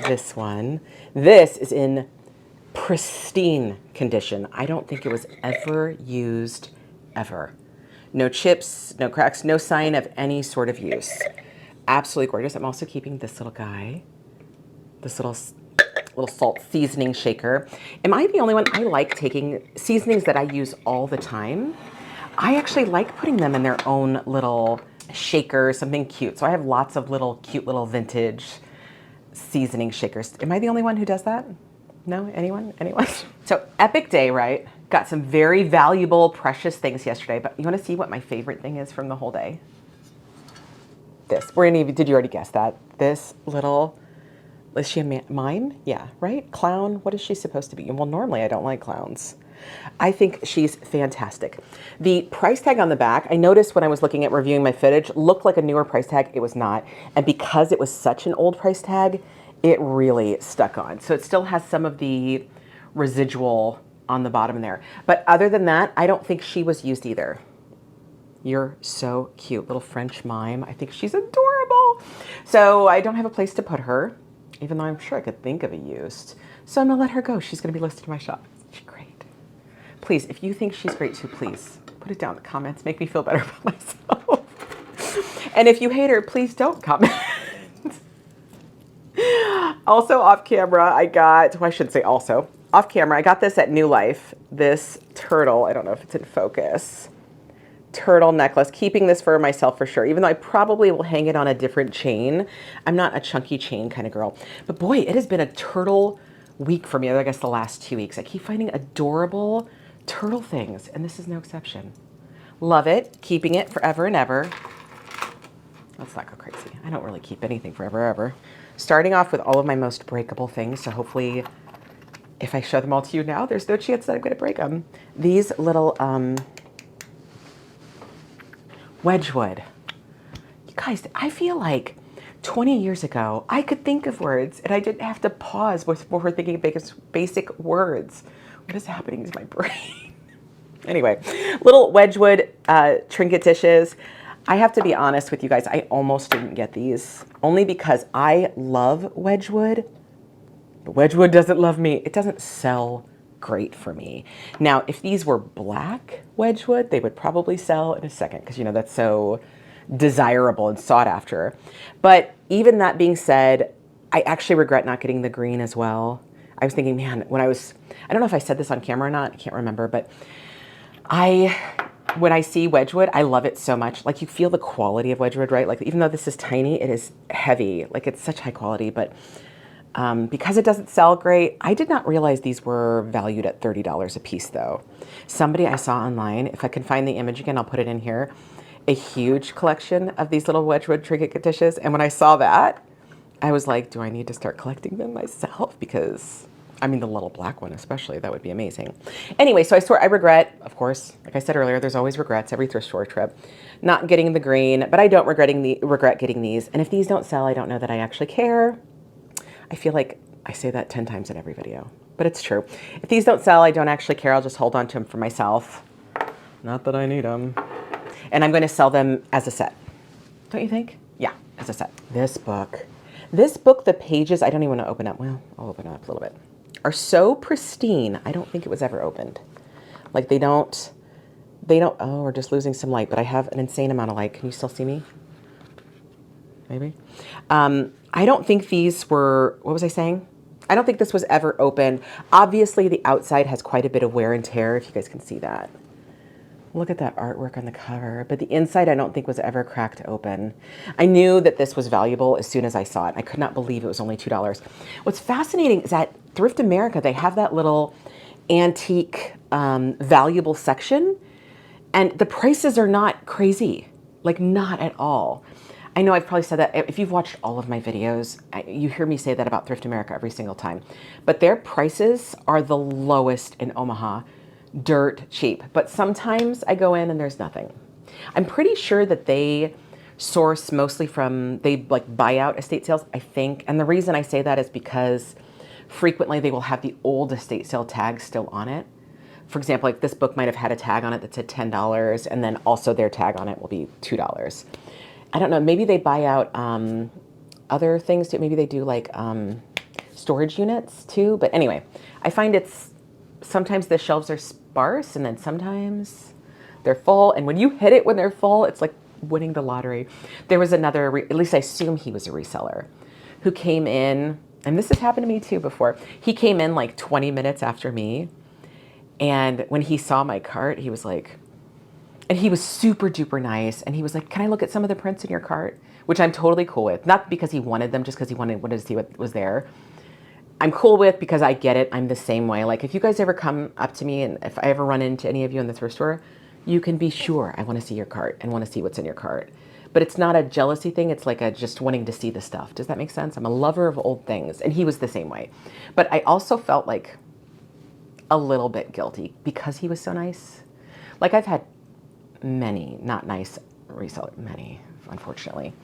this one. This is in pristine condition. I don't think it was ever used, ever. No chips, no cracks, no sign of any sort of use. Absolutely gorgeous. I'm also keeping this little guy, this little salt seasoning shaker. Am I the only one? I like taking seasonings that I use all the time. I actually like putting them in their own little shaker, something cute. So I have lots of little cute little vintage seasoning shakers. Am I the only one who does that? No? Anyone? Anyone? So epic day, right? Got some very valuable, precious things yesterday, but you want to see what my favorite thing is from the whole day? This. Did you already guess that? This little, is she a mime? Yeah, right? Clown? What is she supposed to be? Well, normally I don't like clowns. I think she's fantastic. The price tag on the back, I noticed when I was looking at reviewing my footage, looked like a newer price tag. It was not. And because it was such an old price tag, it really stuck on. So it still has some of the residual on the bottom there. But other than that, I don't think she was used either. You're so cute, little French mime. I think she's adorable. So I don't have a place to put her, even though I'm sure I could think of a used. So I'm gonna let her go. She's gonna be listed in my shop. She's great. Please, if you think she's great too, please put it down in the comments. Make me feel better about myself. And if you hate her, please don't comment. Also off camera, I got, well, I shouldn't say also, off camera, I got this at New Life, this turtle, I don't know if it's in focus, turtle necklace, keeping this for myself for sure, even though I probably will hang it on a different chain. I'm not a chunky chain kind of girl, but boy, it has been a turtle week for me, I guess the last 2 weeks. I keep finding adorable turtle things, and this is no exception. Love it, keeping it forever and ever. Let's not go crazy. I don't really keep anything forever, ever. Starting off with all of my most breakable things, so hopefully if I show them all to you now, there's no chance that I'm gonna break them. These little Wedgwood. You guys, I feel like 20 years ago, I could think of words and I didn't have to pause before thinking basic words. What is happening to my brain? Anyway, little Wedgwood trinket dishes. I have to be honest with you guys, I almost didn't get these, only because I love Wedgwood, but Wedgwood doesn't love me. It doesn't sell great for me. Now, if these were black Wedgwood, they would probably sell in a second, because you know that's so desirable and sought after. But even that being said, I actually regret not getting the green as well. I was thinking, man, I don't know if I said this on camera or not, I can't remember, but when I see Wedgwood, I love it so much. Like, you feel the quality of Wedgwood, right? Like, even though this is tiny, it is heavy. Like, it's such high quality, but because it doesn't sell great, I did not realize these were valued at $30 a piece though. Somebody I saw online, if I can find the image again, I'll put it in here, a huge collection of these little Wedgwood trinket dishes. And when I saw that, I was like, do I need to start collecting them myself? Because, I mean, the little black one especially, that would be amazing. Anyway, so I regret, of course, like I said earlier, there's always regrets every thrift store trip, not getting the green, but I don't regret getting these. And if these don't sell, I don't know that I actually care. I feel like I say that 10 times in every video, but it's true. If these don't sell, I don't actually care. I'll just hold on to them for myself. Not that I need them. And I'm going to sell them as a set. Don't you think? Yeah, as a set. This book, the pages, I don't even want to open up. Well, I'll open it up a little bit. Are so pristine. I don't think it was ever opened. Like they don't, oh, we're just losing some light, but I have an insane amount of light. Can you still see me? Maybe. I don't think these were, what was I saying? I don't think this was ever open. Obviously, the outside has quite a bit of wear and tear, if you guys can see that. Look at that artwork on the cover. But the inside, I don't think was ever cracked open. I knew that this was valuable as soon as I saw it. I could not believe it was only $2. What's fascinating is that Thrift America, they have that little antique valuable section. And the prices are not crazy. Like, not at all. I know I've probably said that. If you've watched all of my videos, you hear me say that about Thrift America every single time. But their prices are the lowest in Omaha. Dirt cheap. But sometimes I go in and there's nothing. I'm pretty sure that they source mostly from, they like buy out estate sales, I think. And the reason I say that is because frequently they will have the old estate sale tag still on it. For example, like this book might have had a tag on it that said $10, and then also their tag on it will be $2. I don't know, maybe they buy out other things too. Maybe they do like storage units too. But anyway, I find it's, sometimes the shelves are sparse and then sometimes they're full. And when you hit it when they're full, it's like winning the lottery. There was another, at least I assume he was a reseller, who came in, and this has happened to me too before. He came in like 20 minutes after me. And when he saw my cart, he was like, and he was super duper nice. And he was like, can I look at some of the prints in your cart? Which I'm totally cool with. Not because he wanted them, just because he wanted to see what was there. I'm cool with, because I get it. I'm the same way. Like if you guys ever come up to me, and if I ever run into any of you in the thrift store, you can be sure I want to see your cart and want to see what's in your cart. But it's not a jealousy thing. It's like a just wanting to see the stuff. Does that make sense? I'm a lover of old things. And he was the same way. But I also felt like a little bit guilty because he was so nice. Like I've had many not nice resellers, many, unfortunately,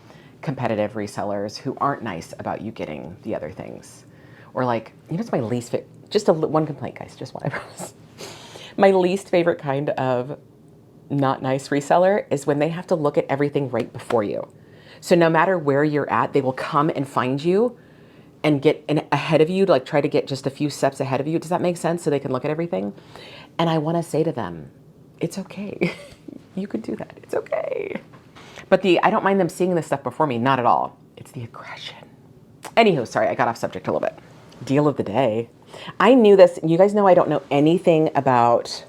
competitive resellers who aren't nice about you getting the other things. Or like, you know, it's my least favorite, just one complaint, guys, just one, I promise. My least favorite kind of not nice reseller is when they have to look at everything right before you. So no matter where you're at, they will come and find you and get ahead of you, to like try to get just a few steps ahead of you. Does that make sense? So they can look at everything. And I want to say to them, it's okay. You could do that. It's okay. But I don't mind them seeing this stuff before me. Not at all. It's the aggression. Anywho, sorry, I got off subject a little bit. Deal of the day. I knew this. You guys know I don't know anything about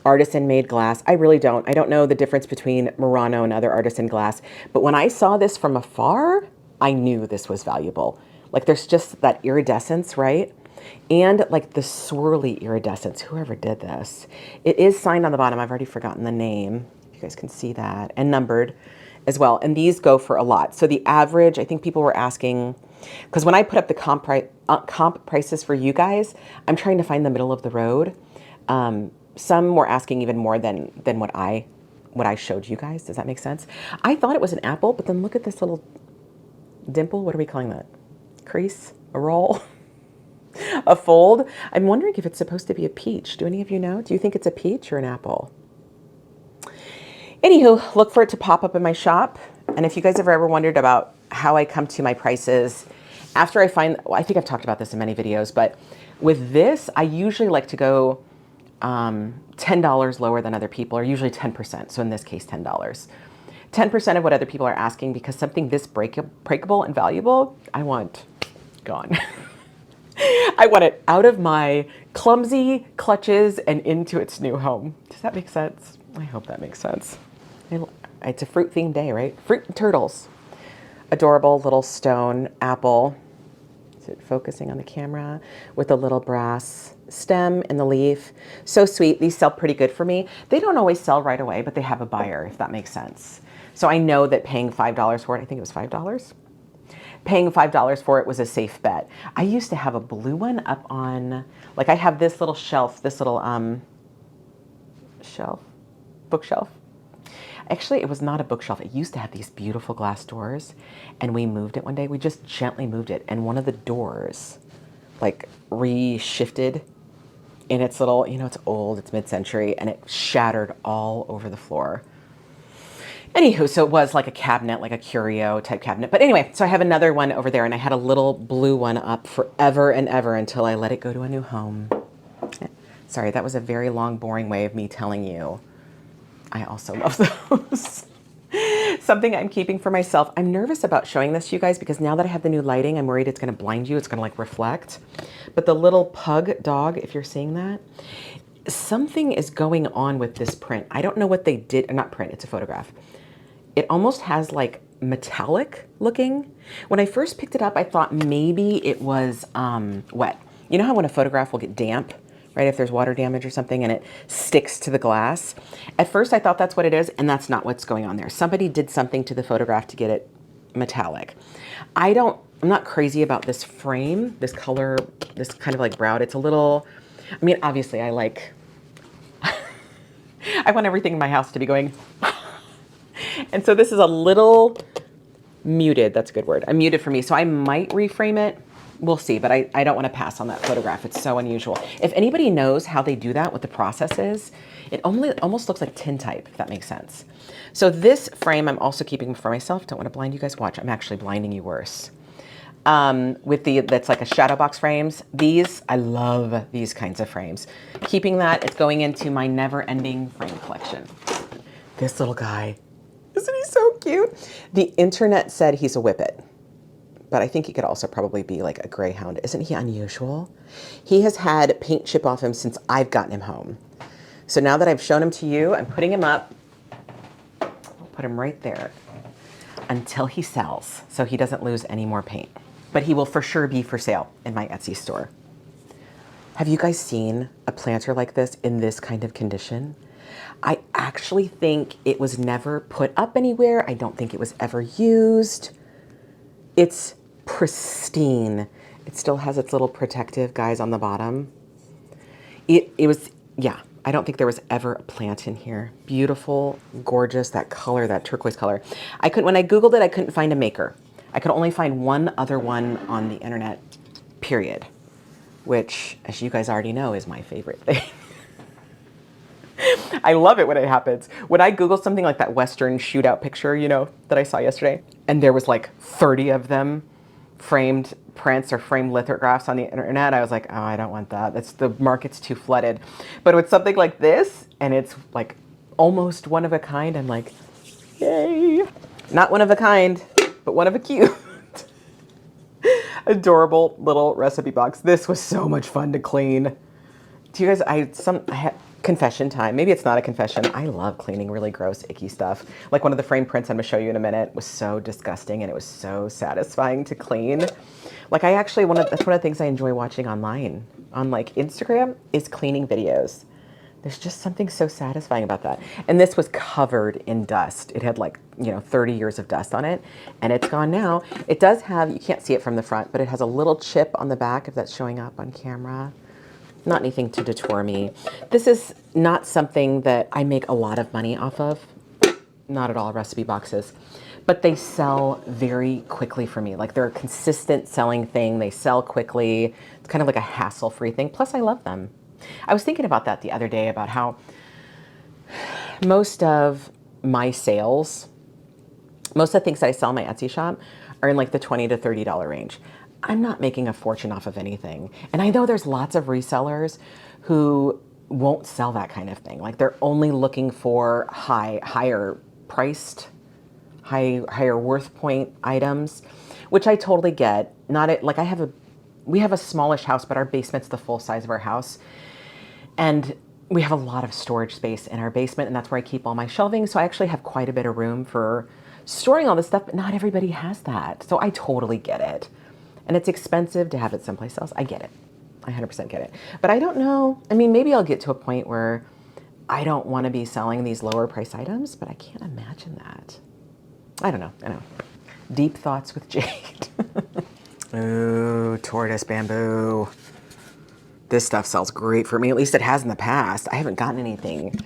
artisan made glass. I really don't. I don't know the difference between Murano and other artisan glass. But when I saw this from afar, I knew this was valuable. Like there's just that iridescence, right? And like the swirly iridescence, whoever did this. It is signed on the bottom. I've already forgotten the name. You guys can see that, and numbered as well. And these go for a lot. So the average, I think people were asking, because when I put up the comp prices for you guys, I'm trying to find the middle of the road. Some were asking even more than what I showed you guys. Does that make sense? I thought it was an apple, but then look at this little dimple. What are we calling that? Crease? A roll? A fold? I'm wondering if it's supposed to be a peach. Do any of you know? Do you think it's a peach or an apple? Anywho, look for it to pop up in my shop. And if you guys have ever wondered about how I come to my prices, after I find, well, I think I've talked about this in many videos, but with this, I usually like to go $10 lower than other people, or usually 10%. So in this case, $10. 10% of what other people are asking, because something this breakable and valuable, I want gone. I want it out of my clumsy clutches and into its new home. Does that make sense? I hope that makes sense. It's a fruit themed day, right? Fruit and turtles. Adorable little stone apple. Is it focusing on the camera? With a little brass stem and the leaf. So sweet. These sell pretty good for me. They don't always sell right away, but they have a buyer, if that makes sense. So I know that paying $5 for it, I think it was $5. Paying $5 for it was a safe bet. I used to have a blue one up on, like I have this little shelf, this little bookshelf. Actually, it was not a bookshelf. It used to have these beautiful glass doors, and we moved it one day. We just gently moved it, and one of the doors like re-shifted in its little, you know, it's old, it's mid-century, and it shattered all over the floor. Anywho, so it was like a cabinet, like a curio type cabinet. But anyway, so I have another one over there, and I had a little blue one up forever and ever until I let it go to a new home. Sorry, that was a very long, boring way of me telling you I also love those. Something I'm keeping for myself. I'm nervous about showing this to you guys because now that I have the new lighting, I'm worried it's going to blind you. It's going to like reflect. But the little pug dog, if you're seeing that, something is going on with this print. I don't know what they did. Not print, it's a photograph. It almost has like metallic looking. When I first picked it up, I thought maybe it was wet. You know how when a photograph will get damp, right? If there's water damage or something and it sticks to the glass. At first I thought that's what it is, and that's not what's going on there. Somebody did something to the photograph to get it metallic. I'm not crazy about this frame, this color, this kind of like brown. It's a little, I mean, obviously I like, I want everything in my house to be going. And so this is a little muted. That's a good word. I'm muted for me. So I might reframe it. We'll see, but I don't want to pass on that photograph. It's so unusual. If anybody knows how they do that, what the process is, it almost looks like tintype, if that makes sense. So this frame I'm also keeping for myself. Don't want to blind you guys. Watch, I'm actually blinding you worse. That's like a shadow box frames. These, I love these kinds of frames. Keeping that, it's going into my never-ending frame collection. This little guy, isn't he so cute? The internet said he's a whippet. But I think he could also probably be like a greyhound. Isn't he unusual? He has had paint chip off him since I've gotten him home. So now that I've shown him to you, I'm putting him up. I'll put him right there until he sells so he doesn't lose any more paint. But he will for sure be for sale in my Etsy store. Have you guys seen a planter like this in this kind of condition? I actually think it was never put up anywhere. I don't think it was ever used. It's pristine. It still has its little protective guys on the bottom. It was, yeah, I don't think there was ever a plant in here. Beautiful, gorgeous, that color, that turquoise color. When I Googled it, I couldn't find a maker. I could only find one other one on the internet, period, which, as you guys already know, is my favorite thing. I love it when it happens. When I Google something like that Western shootout picture, you know, that I saw yesterday, and there was like 30 of them framed prints or framed lithographs on the internet, I was like, oh, I don't want that. The market's too flooded. But with something like this, and it's like almost one of a kind, I'm like, yay. Not one of a kind, but one of a cute. Adorable little recipe box. This was so much fun to clean. Do you guys, I had confession time. Maybe it's not a confession. I love cleaning really gross, icky stuff. Like one of the frame prints I'm gonna show you in a minute was so disgusting and it was so satisfying to clean. Like that's one of the things I enjoy watching online on like Instagram is cleaning videos. There's just something so satisfying about that. And this was covered in dust. It had like, 30 years of dust on it and it's gone now. It does have, you can't see it from the front, but it has a little chip on the back if that's showing up on camera. Not anything to deter me. This is not something that I make a lot of money off of. Not at all, recipe boxes. But they sell very quickly for me. Like they're a consistent selling thing. They sell quickly. It's kind of like a hassle-free thing. Plus I love them. I was thinking about that the other day about how most of my sales, most of the things that I sell in my Etsy shop are in like the $20 to $30 range. I'm not making a fortune off of anything. And I know there's lots of resellers who won't sell that kind of thing. Like they're only looking for higher priced, higher worth point items, which I totally get. We have a smallish house, but our basement's the full size of our house. And we have a lot of storage space in our basement, and that's where I keep all my shelving. So I actually have quite a bit of room for storing all this stuff, but not everybody has that. So I totally get it. And it's expensive to have it someplace else. I get it. I 100% get it. But I don't know. I mean, maybe I'll get to a point where I don't want to be selling these lower price items, but I can't imagine that. I don't know. I know. Deep thoughts with Jade. Ooh, tortoise bamboo. This stuff sells great for me. At least it has in the past. I haven't gotten anything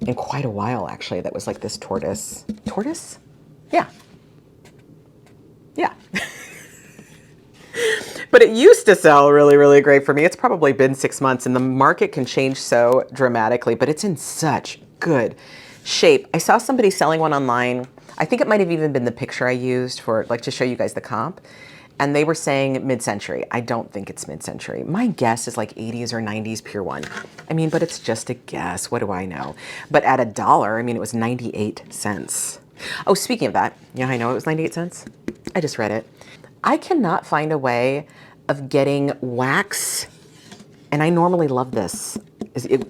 in quite a while, actually, that was like this tortoise. Tortoise? Yeah. Yeah. But it used to sell really, really great for me. It's probably been 6 months and the market can change so dramatically, but it's in such good shape. I saw somebody selling one online. I think it might have even been the picture I used for like to show you guys the comp. And they were saying mid-century. I don't think it's mid-century. My guess is like 80s or 90s Pier 1. I mean, but it's just a guess. What do I know? But at $1, I mean, it was 98 cents. Oh, speaking of that, yeah, I know it was 98 cents. I just read it. I cannot find a way of getting wax, and I normally love this.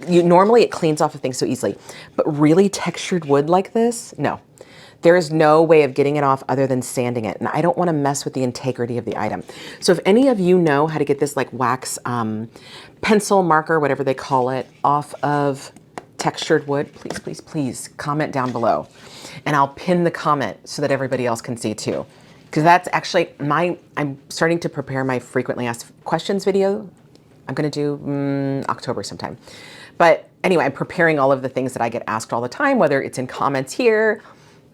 Normally it cleans off of things so easily, but really textured wood like this, no. There is no way of getting it off other than sanding it, and I don't want to mess with the integrity of the item. So if any of you know how to get this like wax pencil marker, whatever they call it, off of textured wood, please, please, please comment down below. And I'll pin the comment so that everybody else can see too. Because that's actually I'm starting to prepare my frequently asked questions video. I'm going to do October sometime. But anyway, I'm preparing all of the things that I get asked all the time, whether it's in comments here,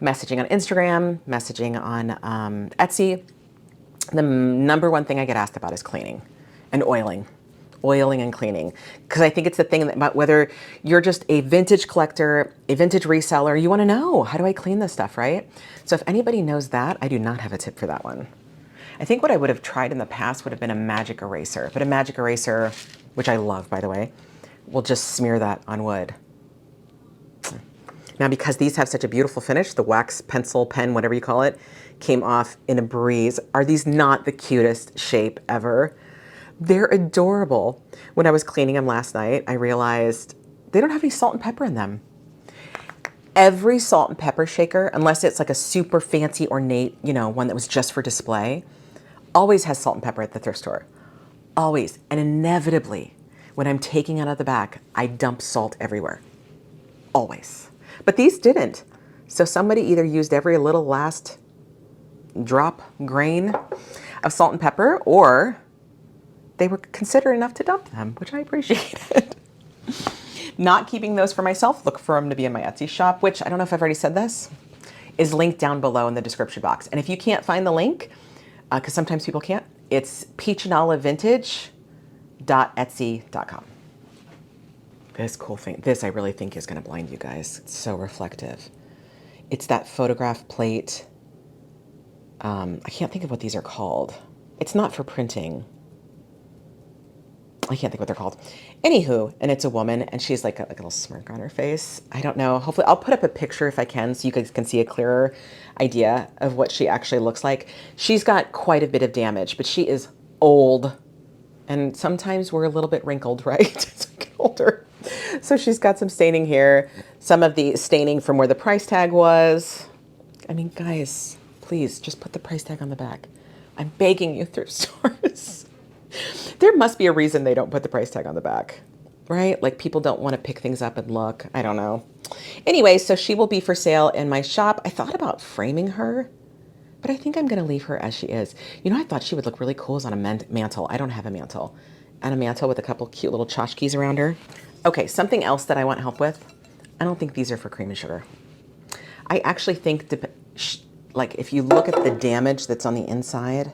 messaging on Instagram, messaging on Etsy. The number one thing I get asked about is cleaning and oiling and cleaning. Because I think it's the thing that whether you're just a vintage collector, a vintage reseller, you want to know, how do I clean this stuff, right? So if anybody knows that, I do not have a tip for that one. I think what I would have tried in the past would have been a magic eraser, but a magic eraser, which I love, by the way, will just smear that on wood. Now, because these have such a beautiful finish, the wax pencil, pen, whatever you call it, came off in a breeze. Are these not the cutest shape ever? They're adorable. When I was cleaning them last night, I realized they don't have any salt and pepper in them. Every salt and pepper shaker, unless it's like a super fancy ornate, one that was just for display, always has salt and pepper at the thrift store. Always. And inevitably, when I'm taking out of the back, I dump salt everywhere. Always. But these didn't. So somebody either used every little last drop, grain of salt and pepper, or they were considerate enough to dump them, which I appreciated. Not keeping those for myself, look for them to be in my Etsy shop, which I don't know if I've already said this, is linked down below in the description box. And if you can't find the link, because sometimes people can't, it's peachandolivevintage.etsy.com. This cool thing, this I really think is going to blind you guys. It's so reflective. It's that photograph plate. I can't think of what these are called. It's not for printing. I can't think what they're called. Anywho, and it's a woman, and she's like a little smirk on her face. I don't know. Hopefully, I'll put up a picture if I can, so you guys can see a clearer idea of what she actually looks like. She's got quite a bit of damage, but she is old, and sometimes we're a little bit wrinkled, right? As we get older. So she's got some staining here. Some of the staining from where the price tag was. I mean, guys, please just put the price tag on the back. I'm begging you, thrift stores. There must be a reason they don't put the price tag on the back, right? Like people don't want to pick things up and look. I don't know. Anyway, so she will be for sale in my shop. I thought about framing her, but I think I'm going to leave her as she is. I thought she would look really cool as on a mantle. I don't have a mantle. And a mantle with a couple cute little tchotchkes around her. Okay, something else that I want help with. I don't think these are for cream and sugar. I actually think, like if you look at the damage that's on the inside,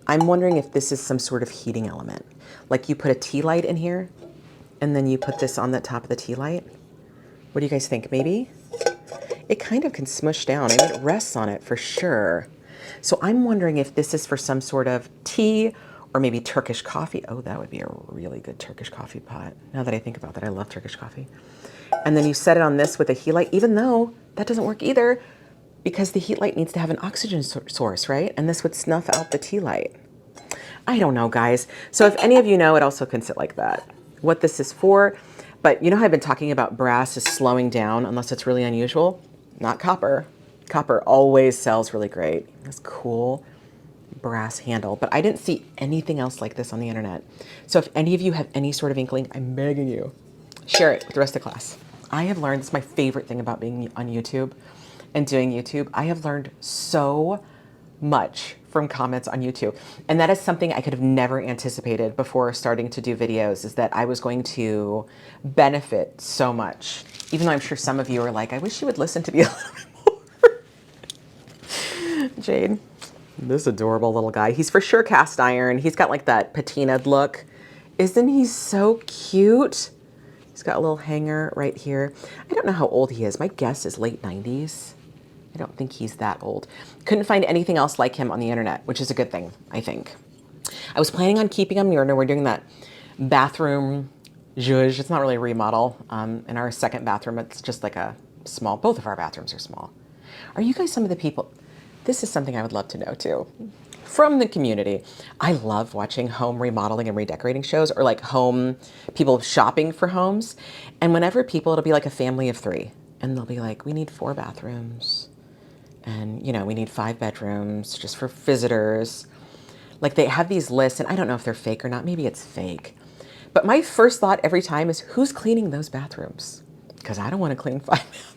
I'm wondering if this is some sort of heating element. Like you put a tea light in here, and then you put this on the top of the tea light. What do you guys think? Maybe? It kind of can smush down. I mean, it rests on it for sure. So I'm wondering if this is for some sort of tea or maybe Turkish coffee. Oh, that would be a really good Turkish coffee pot. Now that I think about that, I love Turkish coffee. And then you set it on this with a heat light, even though that doesn't work either, because the heat light needs to have an oxygen source, right? And this would snuff out the tea light. I don't know, guys. So if any of you know, it also can sit like that. What this is for, but you know how I've been talking about brass is slowing down unless it's really unusual? Not copper. Copper always sells really great. This cool brass handle, but I didn't see anything else like this on the internet. So if any of you have any sort of inkling, I'm begging you, share it with the rest of the class. I have learned, this is my favorite thing about being on YouTube and doing YouTube. I have learned so much from comments on YouTube. And that is something I could have never anticipated before starting to do videos, is that I was going to benefit so much. Even though I'm sure some of you are like, I wish you would listen to me a little bit more. Jade, this adorable little guy. He's for sure cast iron. He's got like that patinaed look. Isn't he so cute? He's got a little hanger right here. I don't know how old he is. My guess is late 90s. I don't think he's that old. Couldn't find anything else like him on the internet, which is a good thing, I think. I was planning on keeping him. We're doing that bathroom zhuzh. It's not really a remodel. In our second bathroom, it's just like a small, both of our bathrooms are small. Are you guys some of the people? This is something I would love to know too. From the community. I love watching home remodeling and redecorating shows, or like home people shopping for homes. And whenever people, it'll be like a family of 3, and they'll be like, we need 4 bathrooms, and we need 5 bedrooms just for visitors. Like they have these lists, and I don't know if they're fake or not. Maybe it's fake. But my first thought every time is, who's cleaning those bathrooms? Because I don't want to clean 5 bathrooms.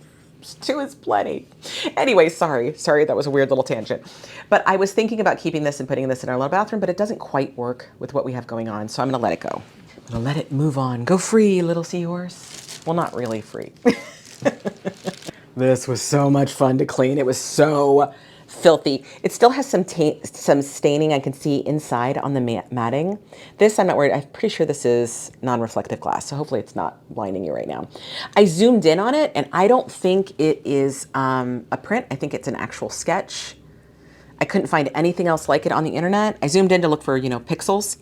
2 is plenty. Anyway, sorry, that was a weird little tangent. But I was thinking about keeping this and putting this in our little bathroom, but it doesn't quite work with what we have going on. So I'm going to let it go. I'm going to let it move on. Go free, little seahorse. Well, not really free. This was so much fun to clean. It was so filthy. It still has some staining I can see inside on the matting. This, I'm not worried. I'm pretty sure this is non-reflective glass, so hopefully it's not blinding you right now. I zoomed in on it, and I don't think it is a print. I think it's an actual sketch. I couldn't find anything else like it on the internet. I zoomed in to look for, pixels,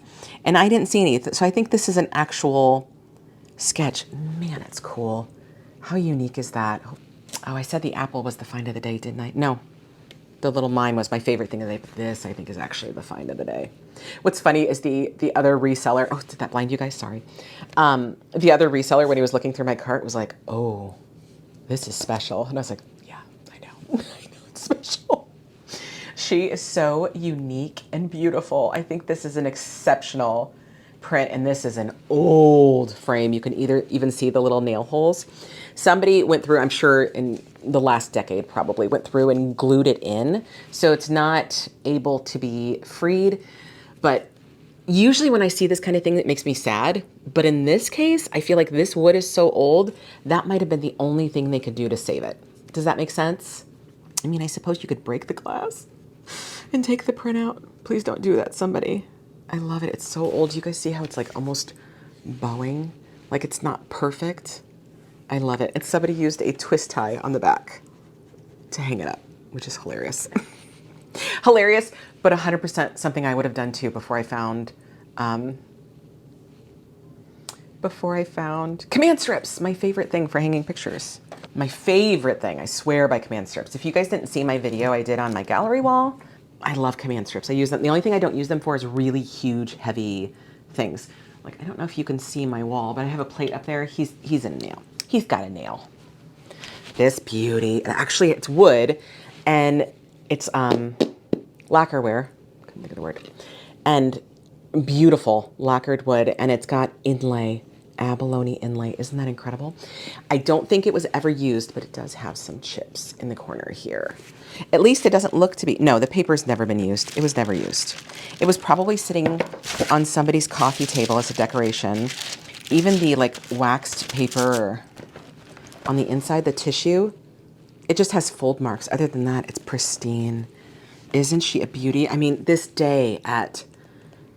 and I didn't see anything. So I think this is an actual sketch. Man, it's cool. How unique is that? Oh, I said the apple was the find of the day, didn't I? No. The little mime was my favorite thing of the day, but this, I think, is actually the find of the day. What's funny is the other reseller, oh, did that blind you guys? Sorry. The other reseller, when he was looking through my cart, was like, oh, this is special. And I was like, yeah, I know. I know it's special. She is so unique and beautiful. I think this is an exceptional print, and this is an old frame. You can even see the little nail holes. Somebody went through, I'm sure in the last decade probably, went through and glued it in, so it's not able to be freed. But usually when I see this kind of thing, it makes me sad. But in this case, I feel like this wood is so old, that might have been the only thing they could do to save it. Does that make sense? I mean, I suppose you could break the glass and take the print out. Please don't do that, somebody. I love it. It's so old. You guys see how it's like almost bowing? Like it's not perfect. I love it. And somebody used a twist tie on the back to hang it up, which is hilarious. Hilarious, but 100% something I would have done too before I found command strips, my favorite thing for hanging pictures. My favorite thing, I swear by command strips. If you guys didn't see my video I did on my gallery wall, I love command strips. I use them. The only thing I don't use them for is really huge, heavy things. Like, I don't know if you can see my wall, but I have a plate up there. He's in a nail. He's got a nail. This beauty. Actually, it's wood, and it's lacquerware. Couldn't think of the word. And beautiful lacquered wood, and it's got inlay, abalone inlay. Isn't that incredible? I don't think it was ever used, but it does have some chips in the corner here. At least it doesn't look to be. No, the paper's never been used. It was never used. It was probably sitting on somebody's coffee table as a decoration. Even the like waxed paper on the inside, the tissue, it just has fold marks. Other than that, it's pristine. Isn't she a beauty? I mean, this day at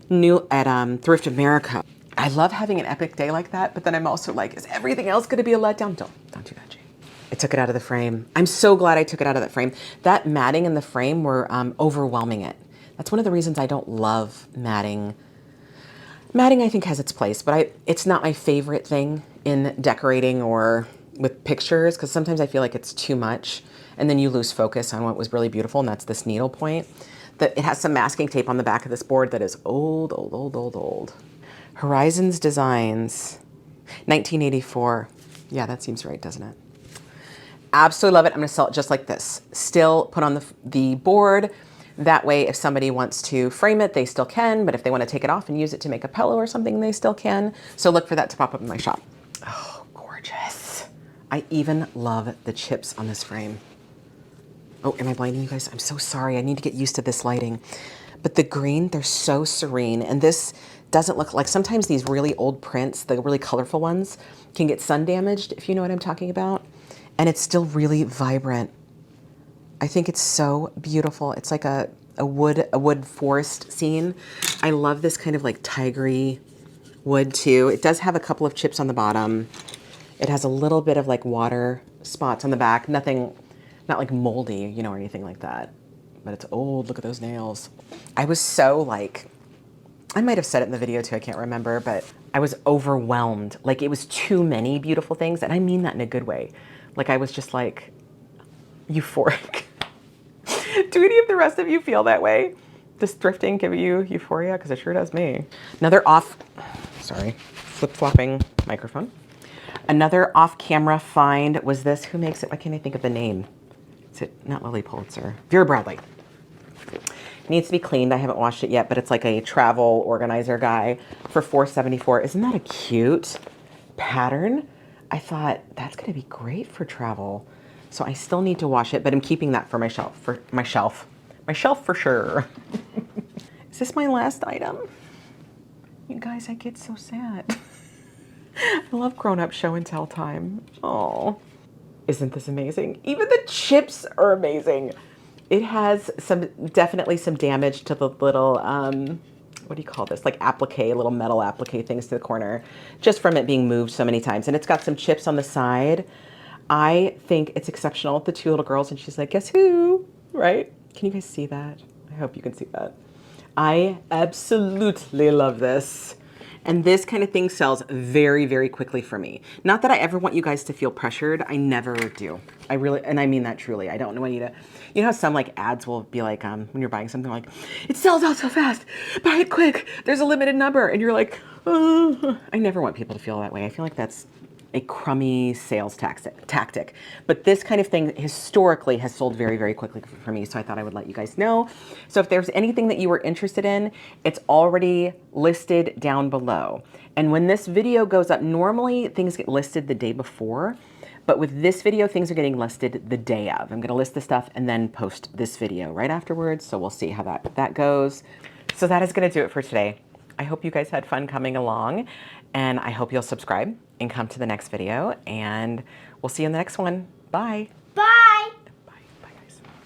Thrift America, I love having an epic day like that, but then I'm also like, is everything else going to be a letdown? Don't do that, Jane. I took it out of the frame. I'm so glad I took it out of that frame. That matting in the frame were overwhelming it. That's one of the reasons I don't love matting. Matting, I think, has its place, but it's not my favorite thing in decorating or with pictures, because sometimes I feel like it's too much, and then you lose focus on what was really beautiful, and that's this needle point. It has some masking tape on the back of this board that is old, old, old, old, old. Horizons Designs, 1984. Yeah, that seems right, doesn't it? Absolutely love it. I'm going to sell it just like this. Still put on the board. That way, if somebody wants to frame it, they still can. But if they want to take it off and use it to make a pillow or something, they still can. So look for that to pop up in my shop. Oh, gorgeous. I even love the chips on this frame. Oh, am I blinding you guys? I'm so sorry. I need to get used to this lighting. But the green, they're so serene. And this doesn't look like, sometimes these really old prints, the really colorful ones, can get sun damaged, if you know what I'm talking about. And it's still really vibrant. I think it's so beautiful. It's like a wood forest scene. I love this kind of like tigery wood too. It does have a couple of chips on the bottom. It has a little bit of like water spots on the back. Nothing Not like moldy, you know, or anything like that. But it's old. Look at those nails. I was so like, I might have said it in the video too, I can't remember, but I was overwhelmed. Like it was too many beautiful things. And I mean that in a good way. Like I was just like euphoric. Do any of the rest of you feel that way? Does thrifting give you euphoria? Because it sure does me. Another flip-flopping microphone. Another off-camera find was this. Who makes it? Why can't I think of the name? Is it not Lily Pulitzer? Vera Bradley. Needs to be cleaned. I haven't washed it yet, but it's like a travel organizer guy for $4.74. Isn't that a cute pattern? I thought that's going to be great for travel. So I still need to wash it, but I'm keeping that for my shelf. My shelf for sure. Is this my last item? You guys, I get so sad. I love grown-up show and tell time. Oh, isn't this amazing? Even the chips are amazing. It has definitely some damage to the little, what do you call this? Like applique, little metal applique things to the corner, just from it being moved so many times. And it's got some chips on the side. I think it's exceptional. The two little girls, and she's like, guess who? Right? Can you guys see that? I hope you can see that. I absolutely love this. And this kind of thing sells very, very quickly for me. Not that I ever want you guys to feel pressured. I never do. I really, and I mean that truly. I don't want you to, you know how some like ads will be like, when you're buying something like, it sells out so fast, buy it quick, there's a limited number. And you're like, oh. I never want people to feel that way. I feel like that's a crummy sales tactic. But this kind of thing historically has sold very, very quickly for me. So I thought I would let you guys know. So if there's anything that you were interested in, it's already listed down below. And when this video goes up, normally things get listed the day before. But with this video, things are getting listed the day of. I'm going to list the stuff and then post this video right afterwards. So we'll see how that goes. So that is going to do it for today. I hope you guys had fun coming along, and I hope you'll subscribe and come to the next video, and we'll see you in the next one. Bye.